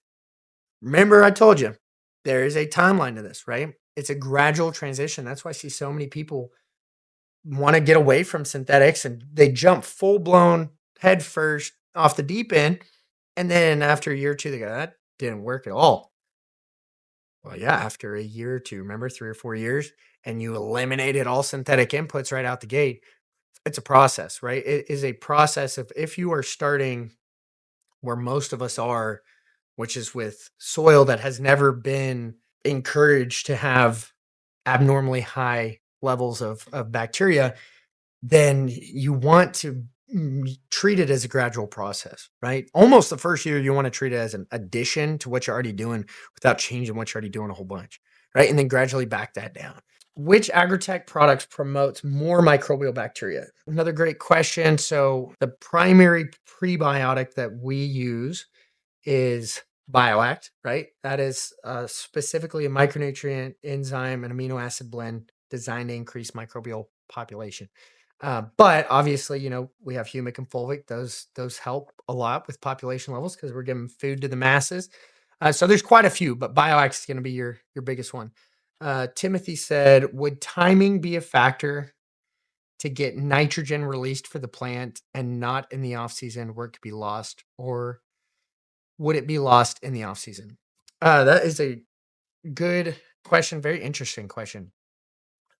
Remember, I told you there is a timeline to this, right? It's a gradual transition. That's why I see so many people want to get away from synthetics and they jump full blown head first off the deep end. And then after a year or two, they go, "That didn't work at all." Well, yeah, after a year or two, remember 3 or 4 years, and you eliminated all synthetic inputs right out the gate. It's a process, right? It is a process of if you are starting where most of us are, which is with soil that has never been encouraged to have abnormally high levels of bacteria, then you want to treat it as a gradual process, right? Almost the first year, you want to treat it as an addition to what you're already doing without changing what you're already doing a whole bunch, right? And then gradually back that down. Which AgriTec products promotes more microbial bacteria? Another great question. So the primary prebiotic that we use is BioAct, right? That is specifically a micronutrient, enzyme, and amino acid blend designed to increase microbial population. But obviously, we have humic and fulvic. Those help a lot with population levels because we're giving food to the masses. So there's quite a few, but BioAct is going to be your biggest one. Timothy said, "Would timing be a factor to get nitrogen released for the plant and not in the off season where it could be lost, or would it be lost in the off season?" That is a good question. Very interesting question.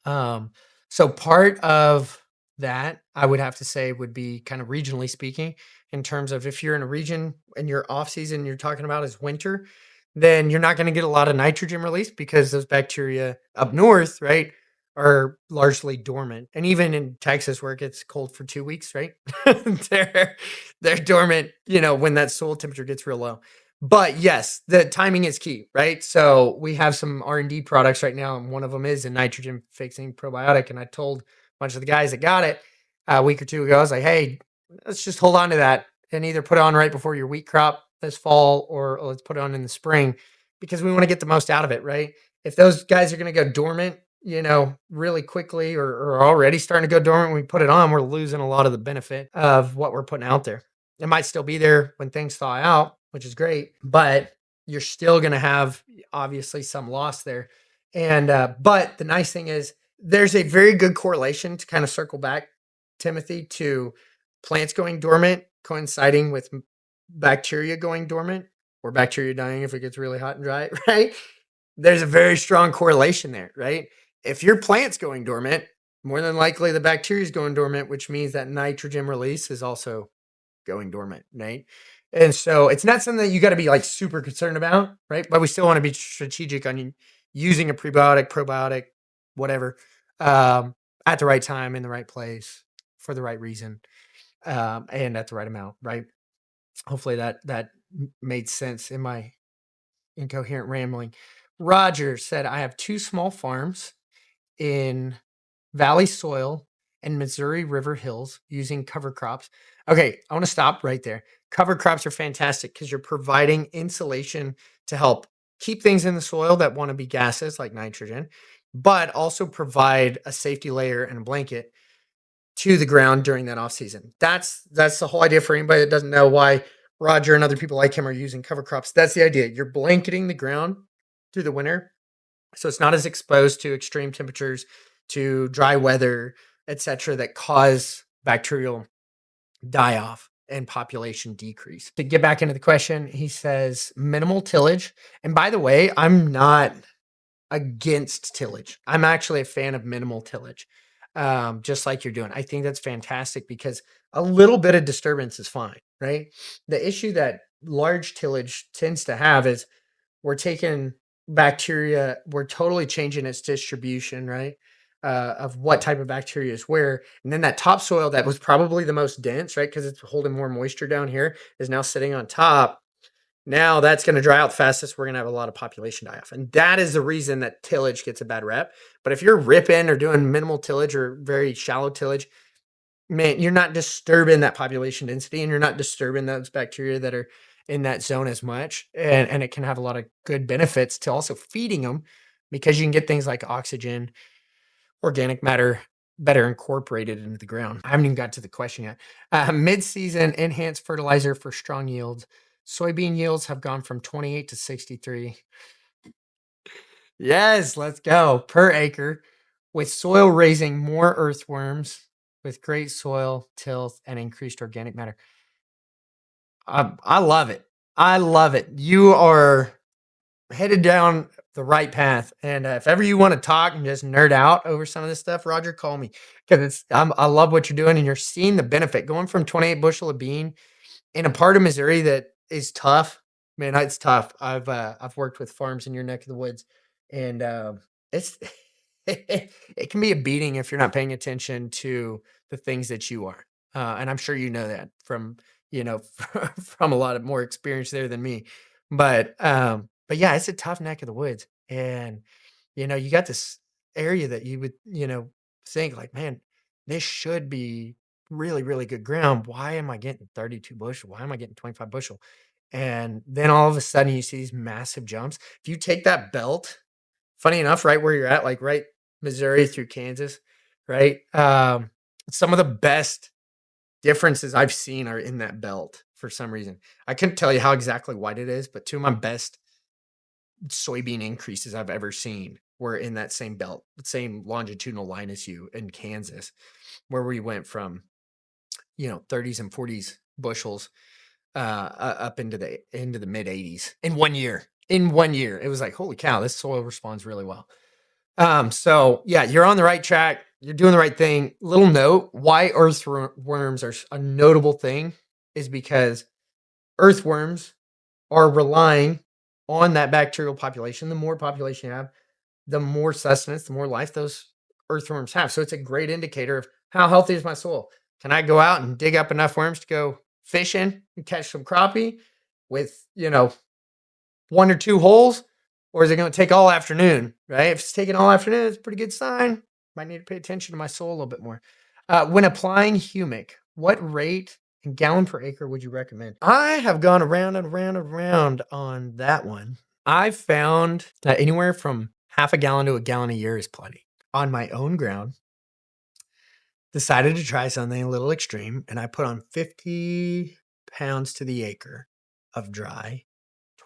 So part of that I would have to say would be kind of regionally speaking, in terms of if you're in a region and your off season you're talking about is winter, then you're not going to get a lot of nitrogen release because those bacteria up north, right, are largely dormant. And even in Texas where it gets cold for 2 weeks, right, they're dormant, when that soil temperature gets real low. But yes, the timing is key, right? So we have some R&D products right now, and one of them is a nitrogen fixing probiotic. And I told a bunch of the guys that got it a week or two ago, I was like, "Hey, let's just hold on to that and either put it on right before your wheat crop this fall, or let's put it on in the spring because we want to get the most out of it," right? If those guys are going to go dormant, really quickly or are already starting to go dormant when we put it on, we're losing a lot of the benefit of what we're putting out there. It might still be there when things thaw out, which is great, but you're still going to have obviously some loss there. And, but the nice thing is there's a very good correlation to kind of circle back, Timothy, to plants going dormant coinciding with bacteria going dormant. or bacteria dying if it gets really hot and dry, right? There's a very strong correlation there, right? If your plant's going dormant, more than likely the bacteria is going dormant, which means that nitrogen release is also going dormant, right? And so it's not something that you got to be like super concerned about, right? But we still want to be strategic on using a prebiotic, probiotic, whatever, at the right time, in the right place, for the right reason, and at the right amount, right? Hopefully that made sense in my incoherent rambling. Roger said, I have 2 small farms in valley soil and Missouri River Hills using cover crops. Okay, I want to stop right there. Cover crops are fantastic because you're providing insulation to help keep things in the soil that want to be gases like nitrogen, but also provide a safety layer and a blanket to the ground during that off season. That's the whole idea for anybody that doesn't know why Roger and other people like him are using cover crops. That's the idea. You're blanketing the ground through the winter, so it's not as exposed to extreme temperatures, to dry weather, etc., that cause bacterial die off and population decrease. To get back into the question, he says minimal tillage. And by the way, I'm not against tillage. I'm actually a fan of minimal tillage, just like you're doing. I think that's fantastic because a little bit of disturbance is fine, right? The issue that large tillage tends to have is we're taking bacteria, we're totally changing its distribution, right? Of what type of bacteria is where. And then that topsoil that was probably the most dense, right? Because it's holding more moisture down here, is now sitting on top. Now that's going to dry out fastest. We're going to have a lot of population die off. And that is the reason that tillage gets a bad rep. But if you're ripping or doing minimal tillage or very shallow tillage, man, you're not disturbing that population density and you're not disturbing those bacteria that are in that zone as much. And it can have a lot of good benefits to also feeding them because you can get things like oxygen, organic matter better incorporated into the ground. I haven't even got to the question yet. Mid-season enhanced fertilizer for strong yields. Soybean yields have gone from 28 to 63. Yes, let's go. Per acre, with soil raising more earthworms, with great soil tilth and increased organic matter. I love it. I love it. You are headed down the right path. And if ever you want to talk and just nerd out over some of this stuff, Roger, call me because I love what you're doing and you're seeing the benefit going from 28 bushel of bean in a part of Missouri that is tough. Man, it's tough. I've worked with farms in your neck of the woods, and it's it can be a beating if you're not paying attention to the things that you are. And I'm sure you know that from from a lot of more experience there than me. But yeah, it's a tough neck of the woods, and you got this area that you would think like, man, this should be really, really good ground. Why am I getting 32 bushel? Why am I getting 25 bushel? And then all of a sudden you see these massive jumps. If you take that belt, funny enough, right where you're at, like right Missouri through Kansas, right? Some of the best differences I've seen are in that belt for some reason. I couldn't tell you how exactly wide it is, but two of my best soybean increases I've ever seen were in that same belt, the same longitudinal line as you in Kansas, where we went from 30s and 40s bushels up into the mid 80s in 1 year. In 1 year, it was like, holy cow, this soil responds really well. So yeah, you're on the right track. You're doing the right thing. Little note: why earthworms are a notable thing is because earthworms are relying on that bacterial population. The more population you have, the more sustenance, the more life those earthworms have. So it's a great indicator of how healthy is my soil. Can I go out and dig up enough worms to go fishing and catch some crappie with, 1 or 2 holes? Or is it going to take all afternoon, right? If it's taking all afternoon, it's a pretty good sign. Might need to pay attention to my soil a little bit more. When applying humic, what rate and gallon per acre would you recommend? I have gone around and around and around on that one. I've found that anywhere from half a gallon to a gallon a year is plenty. On my own ground, decided to try something a little extreme, and I put on 50 pounds to the acre of dry,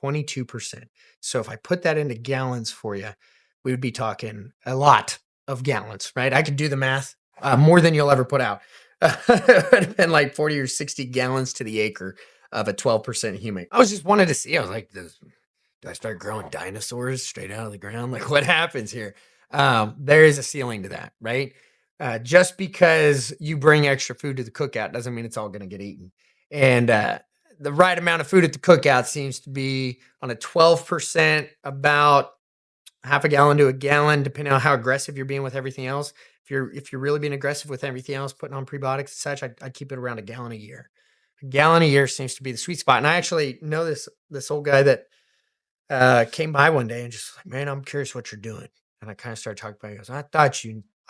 22%. So if I put that into gallons for you, we would be talking a lot of gallons, right? I could do the math, more than you'll ever put out. It would have been like 40 or 60 gallons to the acre of a 12% humic. I was just wanted to see. I was like, do I start growing dinosaurs straight out of the ground? Like, what happens here? There is a ceiling to that, right? Just because you bring extra food to the cookout doesn't mean it's all going to get eaten. And the right amount of food at the cookout seems to be on a 12%, about half a gallon to a gallon, depending on how aggressive you're being with everything else. If you're really being aggressive with everything else, putting on prebiotics and such, I'd keep it around a gallon a year. A gallon a year seems to be the sweet spot. And I actually know this old guy that came by one day and just like, man, I'm curious what you're doing. And I kind of started talking about it. He goes, I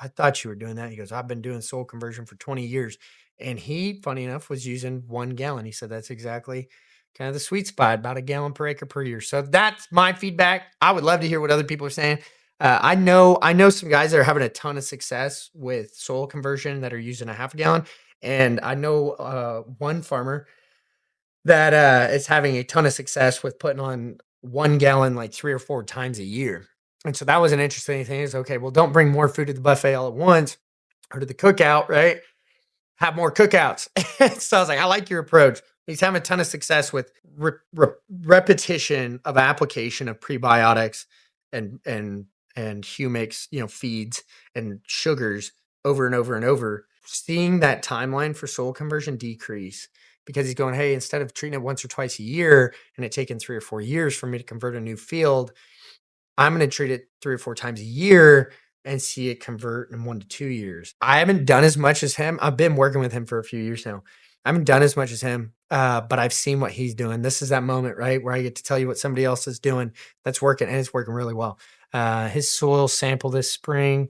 thought you were doing that. He goes, I've been doing soil conversion for 20 years. And he, funny enough, was using 1 gallon. He said that's exactly kind of the sweet spot, about a gallon per acre per year. So that's my feedback. I would love to hear what other people are saying. I know some guys that are having a ton of success with soil conversion that are using a half a gallon. And I know one farmer that is having a ton of success with putting on 1 gallon like 3 or 4 times a year. And so that was an interesting thing is, okay, well, don't bring more food to the buffet all at once or to the cookout, right? Have more cookouts. So I was like, I like your approach. He's having a ton of success with repetition of application of prebiotics and humics, feeds and sugars over and over and over. Seeing that timeline for soil conversion decrease because he's going, hey, instead of treating it once or twice a year and it taking 3 or 4 years for me to convert a new field, I'm going to treat it 3 or 4 times a year and see it convert in 1 to 2 years. I haven't done as much as him. I've been working with him for a few years now. I haven't done as much as him, but I've seen what he's doing. This is that moment, right, where I get to tell you what somebody else is doing that's working, and it's working really well. His soil sample this spring,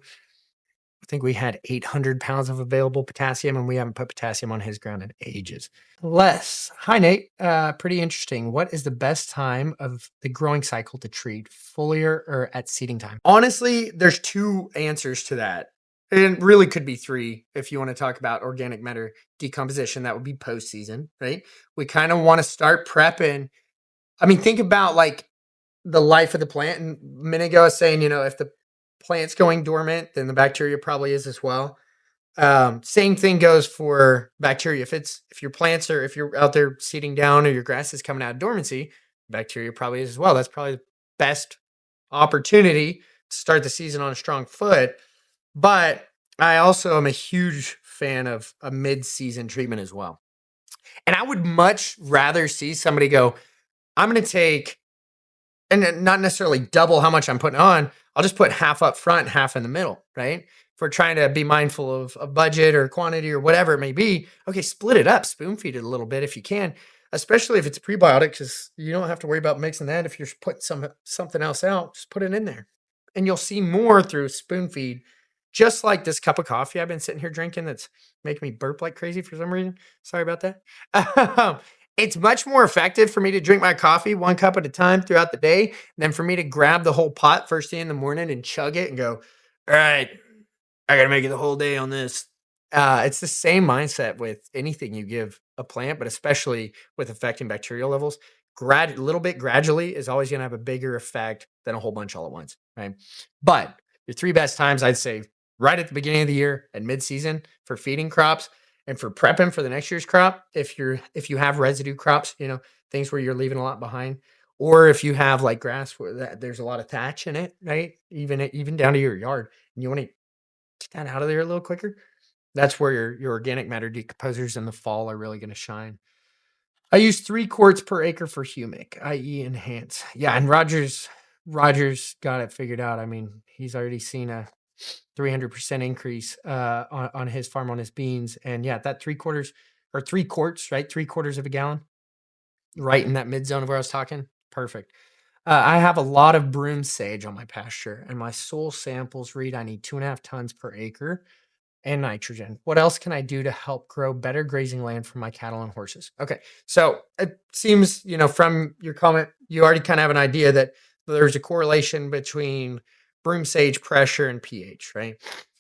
I think we had 800 pounds of available potassium, and we haven't put potassium on his ground in ages. Les, hi Nate. Pretty interesting. What is the best time of the growing cycle to treat, foliar or at seeding time? Honestly, there's 2 answers to that. And really could be 3 if you want to talk about organic matter decomposition. That would be post-season, right? We kind of want to start prepping. I mean, think about like the life of the plant. And a minute ago I was saying, if the plant's going dormant, then the bacteria probably is as well. Same thing goes for bacteria. If you're out there seeding down or your grass is coming out of dormancy, bacteria probably is as well. That's probably the best opportunity to start the season on a strong foot. But I also am a huge fan of a mid-season treatment as well. And I would much rather see somebody go, I'm going to take, and not necessarily double how much I'm putting on. I'll just put half up front, half in the middle, right? If we're trying to be mindful of a budget or quantity or whatever it may be, okay, split it up, spoon feed it a little bit if you can, especially if it's prebiotic, because you don't have to worry about mixing that. If you're putting something else out, just put it in there. And you'll see more through spoon feed, just like this cup of coffee I've been sitting here drinking that's making me burp like crazy for some reason. Sorry about that. It's much more effective for me to drink my coffee 1 cup at a time throughout the day than for me to grab the whole pot first thing in the morning and chug it and go, all right, I got to make it the whole day on this. It's the same mindset with anything you give a plant, but especially with affecting bacterial levels. A little bit gradually is always going to have a bigger effect than a whole bunch all at once, right? But your 3 best times, I'd say, right at the beginning of the year and mid-season for feeding crops. And for prepping for the next year's crop, if you have residue crops, things where you're leaving a lot behind, or if you have like grass where there's a lot of thatch in it, right? Even down to your yard, and you want to get that out of there a little quicker. That's where your organic matter decomposers in the fall are really going to shine. I use 3 quarts per acre for humic, i.e. enhance. Yeah, and Rogers got it figured out. I mean, he's already seen a 300% increase on his farm on his beans. And yeah, that 3 quarts, right? 3/4 of a gallon, right in that mid zone of where I was talking. Perfect. I have a lot of broomsedge on my pasture, and my soil samples read I need 2.5 tons per acre and nitrogen. What else can I do to help grow better grazing land for my cattle and horses? Okay, so it seems, from your comment, you already kind of have an idea that there's a correlation between broom sage pressure and pH, right?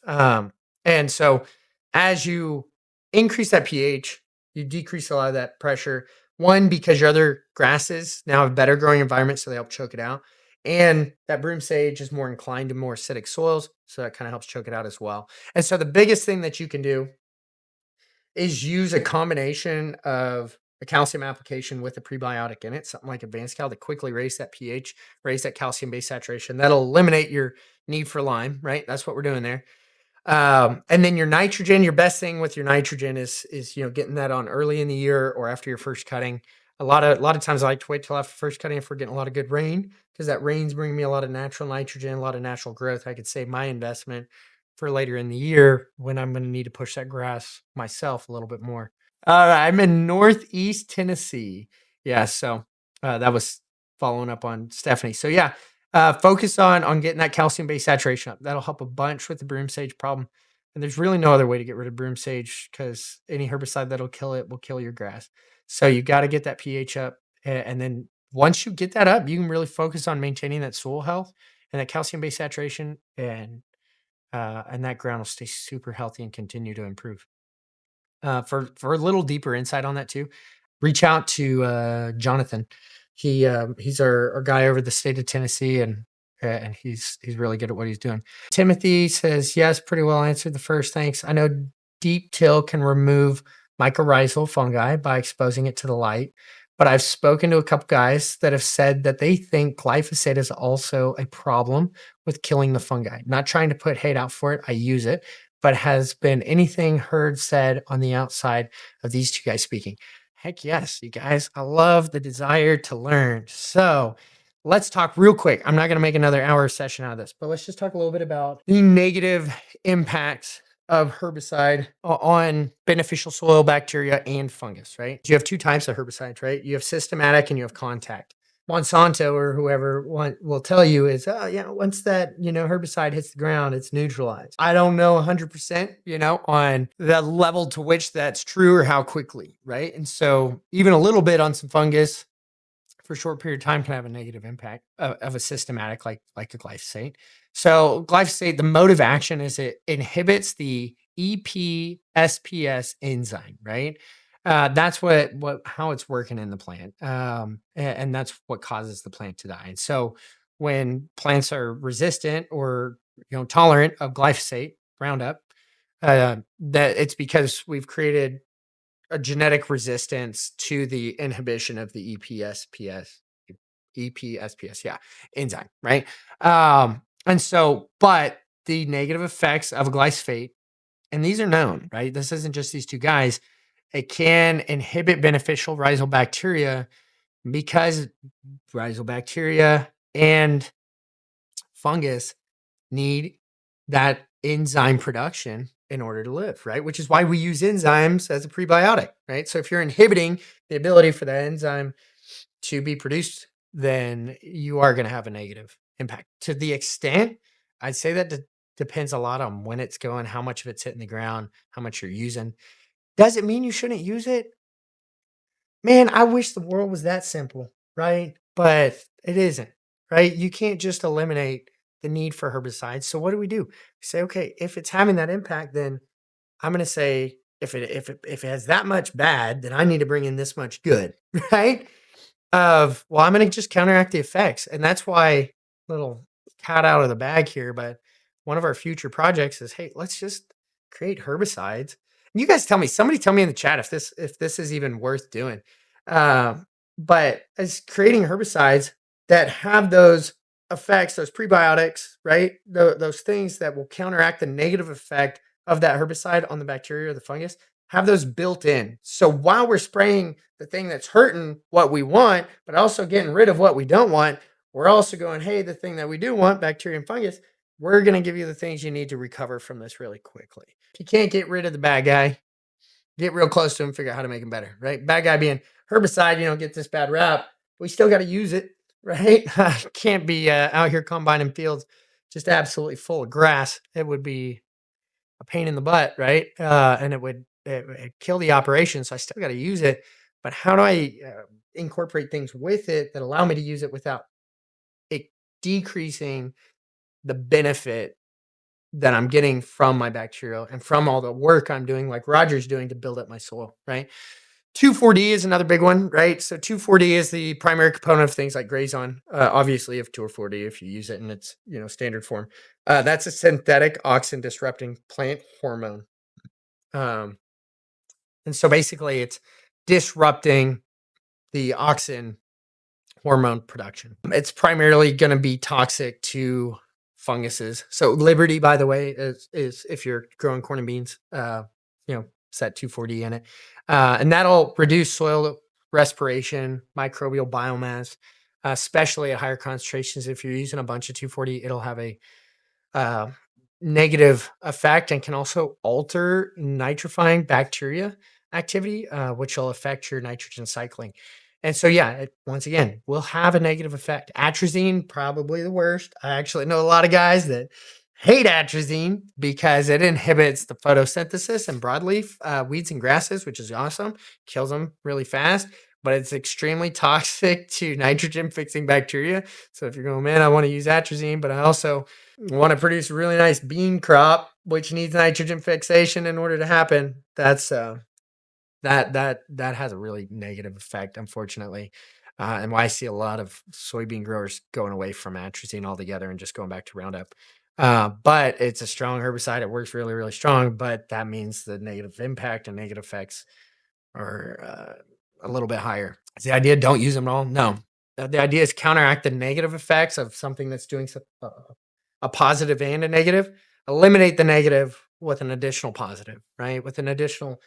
And so as you increase that pH, you decrease a lot of that pressure. One, because your other grasses now have better growing environment, so they help choke it out. And that broom sage is more inclined to more acidic soils, so that kind of helps choke it out as well. And so the biggest thing that you can do is use a combination of a calcium application with a prebiotic in it, something like Advanced Cal, to quickly raise that pH, raise that calcium base saturation. That'll eliminate your need for lime, right? That's what we're doing there. And then your nitrogen, your best thing with your nitrogen is getting that on early in the year or after your first cutting. A lot of times I like to wait till after first cutting if we're getting a lot of good rain, because that rain's bringing me a lot of natural nitrogen, a lot of natural growth. I could save my investment for later in the year when I'm going to need to push that grass myself a little bit more. I'm in Northeast Tennessee. Yeah, so that was following up on Stephanie. So yeah, focus on getting that calcium base saturation up. That'll help a bunch with the broomsedge problem. And there's really no other way to get rid of broomsedge, because any herbicide that'll kill it will kill your grass. So you got to get that pH up. And then once you get that up, you can really focus on maintaining that soil health and that calcium base saturation, and that ground will stay super healthy and continue to improve. For a little deeper insight on that too, reach out to Jonathan. He's our guy over the state of Tennessee, and he's really good at what he's doing. Timothy says, yes, pretty well answered the first. Thanks. I know deep till can remove mycorrhizal fungi by exposing it to the light, but I've spoken to a couple guys that have said that they think glyphosate is also a problem with killing the fungi. Not trying to put hate out for it. I use it, but has been anything heard said on the outside of these two guys speaking? Heck yes, you guys. I love the desire to learn. So let's talk real quick. I'm not going to make another hour session out of this, but let's just talk a little bit about the negative impacts of herbicide on beneficial soil bacteria and fungus, right? You have two types of herbicides, right? You have systematic and you have contact. Monsanto or whoever will tell you is, oh yeah, once that herbicide hits the ground, it's neutralized. I don't know 100%, on the level to which that's true or how quickly, right? And so even a little bit on some fungus for a short period of time can have a negative impact of a systematic like a glyphosate. So glyphosate, the mode of action is it inhibits the EPSPS enzyme, right? That's how it's working in the plant, and that's what causes the plant to die. And so when plants are resistant or tolerant of glyphosate, Roundup, that it's because we've created a genetic resistance to the inhibition of the EPSPS, yeah, enzyme, right? And so, but the negative effects of glyphosate, and these are known, right? This isn't just these two guys. It can inhibit beneficial rhizobacteria, because rhizobacteria and fungus need that enzyme production in order to live, right? Which is why we use enzymes as a prebiotic, right? So if you're inhibiting the ability for that enzyme to be produced, then you are going to have a negative impact. To the extent, I'd say that depends a lot on when it's going, how much of it's hitting the ground, how much you're using. Does it mean you shouldn't use it? Man, I wish the world was that simple, right? But it isn't, right? You can't just eliminate the need for herbicides. So what do? We say, okay, if it's having that impact, then I'm going to say, if it has that much bad, then I need to bring in this much good, right? Well, I'm going to just counteract the effects. And that's why, little cat out of the bag here, but one of our future projects is, hey, let's just create herbicides. You guys somebody tell me in the chat if this is even worth doing. But as creating herbicides that have those effects, those prebiotics, right? Those things that will counteract the negative effect of that herbicide on the bacteria or the fungus, have those built in. So while we're spraying the thing that's hurting what we want, but also getting rid of what we don't want, we're also going, hey, the thing that we do want, bacteria and fungus, we're going to give you the things you need to recover from this really quickly. If you can't get rid of the bad guy, get real close to him, figure out how to make him better, right? Bad guy being herbicide, get this bad rap. We still got to use it, right? Can't be out here combining fields just absolutely full of grass. It would be a pain in the butt, right? And it would kill the operation. So I still got to use it. But how do I incorporate things with it that allow me to use it without it decreasing the benefit that I'm getting from my bacterial and from all the work I'm doing, like Roger's doing to build up my soil, right? 2,4-D is another big one, right? So 2,4-D is the primary component of things like Grazing. Obviously, if 2,4-D, if you use it in its standard form, that's a synthetic auxin disrupting plant hormone. And so basically, disrupting the auxin hormone production. It's primarily going to be toxic to funguses. So Liberty, by the way, is if you're growing corn and beans, set 2,4-D in it, and that'll reduce soil respiration, microbial biomass, especially at higher concentrations. If you're using a bunch of 2,4-D, it'll have a uh, negative effect and can also alter nitrifying bacteria activity, which will affect your nitrogen cycling. And so, yeah, once again, will have a negative effect. Atrazine, probably the worst. I actually know a lot of guys that hate atrazine because it inhibits the photosynthesis in broadleaf weeds and grasses, which is awesome. Kills them really fast, but it's extremely toxic to nitrogen fixing bacteria. So if you're going, man, I want to use atrazine, but I also want to produce a really nice bean crop, which needs nitrogen fixation in order to happen, that's that has a really negative effect, unfortunately. And why I see a lot of soybean growers going away from atrazine altogether and just going back to Roundup. But it's a strong herbicide. It works really, really strong, but that means the negative impact and negative effects are a little bit higher. Is the idea don't use them at all? No. The idea is counteract the negative effects of something that's doing a positive and a negative. Eliminate the negative with an additional positive, right? With an additional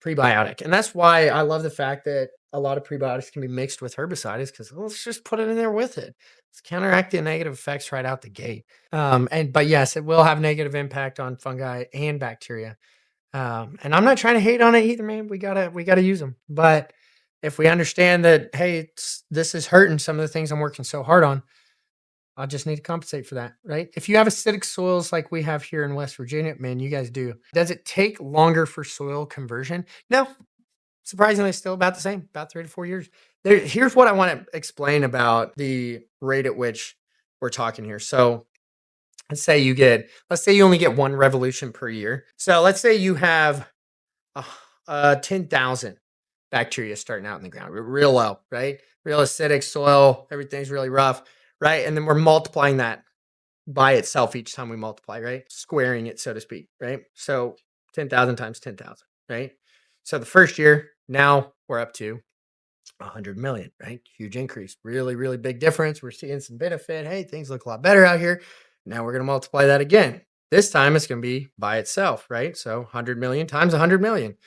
prebiotic. And that's why I love the fact that a lot of prebiotics can be mixed with herbicide, is because let's just put it in there with it. Let's counteract the negative effects right out the gate. But yes, it will have negative impact on fungi and bacteria. And I'm not trying to hate on it either, man. We gotta use them. But if we understand that, hey, this is hurting some of the things I'm working so hard on, I just need to compensate for that, right? If you have acidic soils like we have here in West Virginia, man, you guys do. Does it take longer for soil conversion? No, surprisingly, still about the same, about 3 to 4 years. Here's what I want to explain about the rate at which we're talking here. So let's say you only get one revolution per year. So let's say you have 10,000 bacteria starting out in the ground, real low, right? Real acidic soil, everything's really rough, right? And then we're multiplying that by itself each time we multiply, right? Squaring it, so to speak, right? So 10,000 times 10,000, right? So the first year, now we're up to 100 million, right? Huge increase, really, really big difference. We're seeing some benefit. Hey, things look a lot better out here. Now we're going to multiply that again. This time it's going to be by itself, right? So 100 million times 100 million.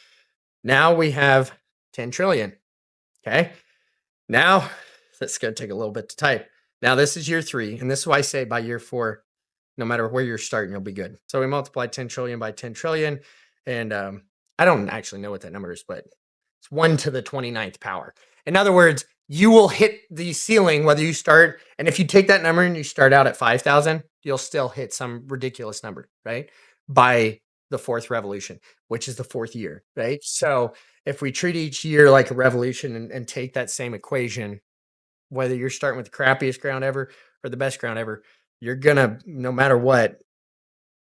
Now we have 10 trillion. Okay. Now that's going to take a little bit to type. Now this is year 3. And this is why I say by year 4, no matter where you're starting, you'll be good. So we multiply 10 trillion by 10 trillion. And I don't actually know what that number is, but it's 1 to the 29th power. In other words, you will hit the ceiling whether you start. And if you take that number and you start out at 5,000, you'll still hit some ridiculous number, right? By the 4th revolution, which is the 4th year, right? So if we treat each year like a revolution and take that same equation, whether you're starting with the crappiest ground ever or the best ground ever, you're gonna, no matter what,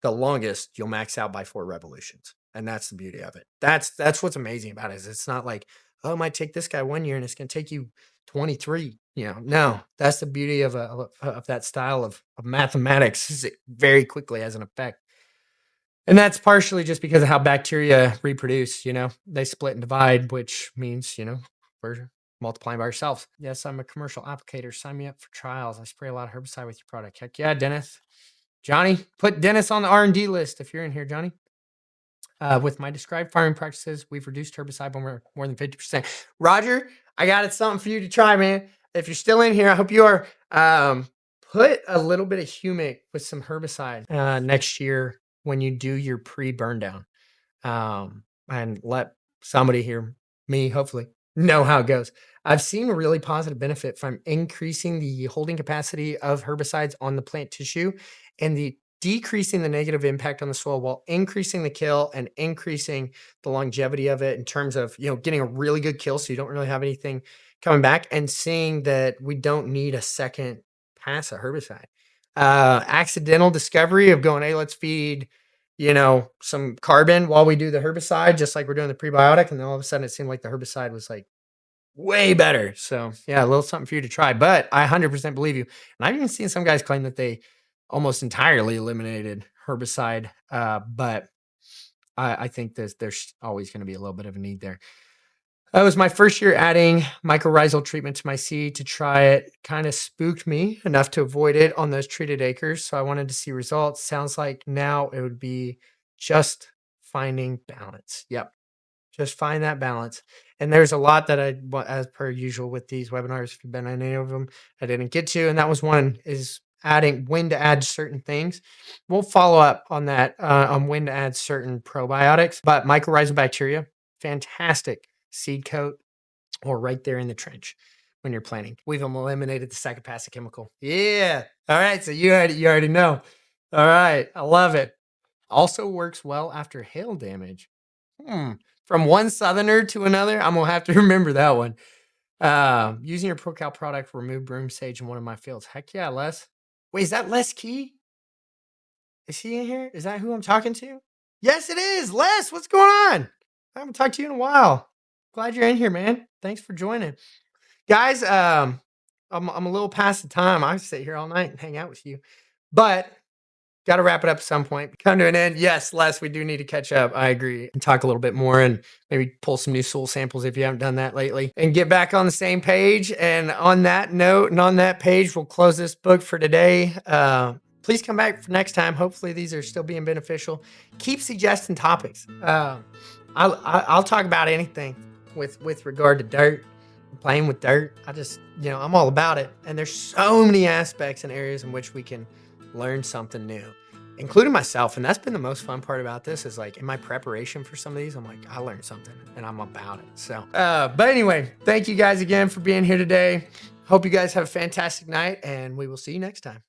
the longest you'll max out by 4 revolutions. And that's the beauty of it. That's what's amazing about it, is it's not like, oh, it might take this guy 1 year and it's gonna take you 23. No, that's the beauty of that style of mathematics, is it very quickly has an effect. And that's partially just because of how bacteria reproduce. They split and divide, which means, we're multiplying by ourselves. Yes, I'm a commercial applicator. Sign me up for trials. I spray a lot of herbicide with your product. Heck yeah, Dennis. Johnny, put Dennis on the R&D list if you're in here, Johnny. With my described farming practices, we've reduced herbicide by more than 50%. Roger, I got it, something for you to try, man. If you're still in here, I hope you are. Put a little bit of humic with some herbicide next year when you do your pre-burn down, and let somebody here, me hopefully, know how it goes. I've seen a really positive benefit from increasing the holding capacity of herbicides on the plant tissue and the decreasing the negative impact on the soil while increasing the kill and increasing the longevity of it in terms of, getting a really good kill so you don't really have anything coming back, and seeing that we don't need a second pass of herbicide. Accidental discovery of going, hey, let's feed, some carbon while we do the herbicide, just like we're doing the prebiotic. And then all of a sudden it seemed like the herbicide was like way better. So yeah, a little something for you to try, but I 100% believe you. And I've even seen some guys claim that they almost entirely eliminated herbicide. But I think there's always going to be a little bit of a need there. That was my first year adding mycorrhizal treatment to my seed to try it. Kind of spooked me enough to avoid it on those treated acres. So I wanted to see results. Sounds like now it would be just finding balance. Yep. Just find that balance. And there's a lot that as per usual with these webinars, if you've been on any of them, I didn't get to. And that was one, is adding when to add certain things. We'll follow up on that, on when to add certain probiotics. But mycorrhizal bacteria, fantastic seed coat or right there in the trench when you're planting. We've eliminated the second pass of chemical. Yeah. All right. So you already know. All right. I love it. Also works well after hail damage. From one southerner to another, I'm gonna have to remember that one. Using your ProCal product remove Broomsedge in one of my fields. Heck yeah, Les. Wait, is that Les Key? Is he in here? Is that who I'm talking to? Yes, it is. Les, what's going on? I haven't talked to you in a while. Glad you're in here, man. Thanks for joining. Guys, I'm a little past the time. I sit here all night and hang out with you. But got to wrap it up at some point. Come to an end. Yes, Les, we do need to catch up. I agree. And talk a little bit more and maybe pull some new soil samples if you haven't done that lately and get back on the same page. And on that note and on that page, we'll close this book for today. Please come back for next time. Hopefully these are still being beneficial. Keep suggesting topics. I'll talk about anything with regard to dirt, playing with dirt. I'm all about it. And there's so many aspects and areas in which we can learn something new, including myself. And that's been the most fun part about this, is like in my preparation for some of these, I'm like, I learned something and I'm about it. So, but anyway, thank you guys again for being here today. Hope you guys have a fantastic night and we will see you next time.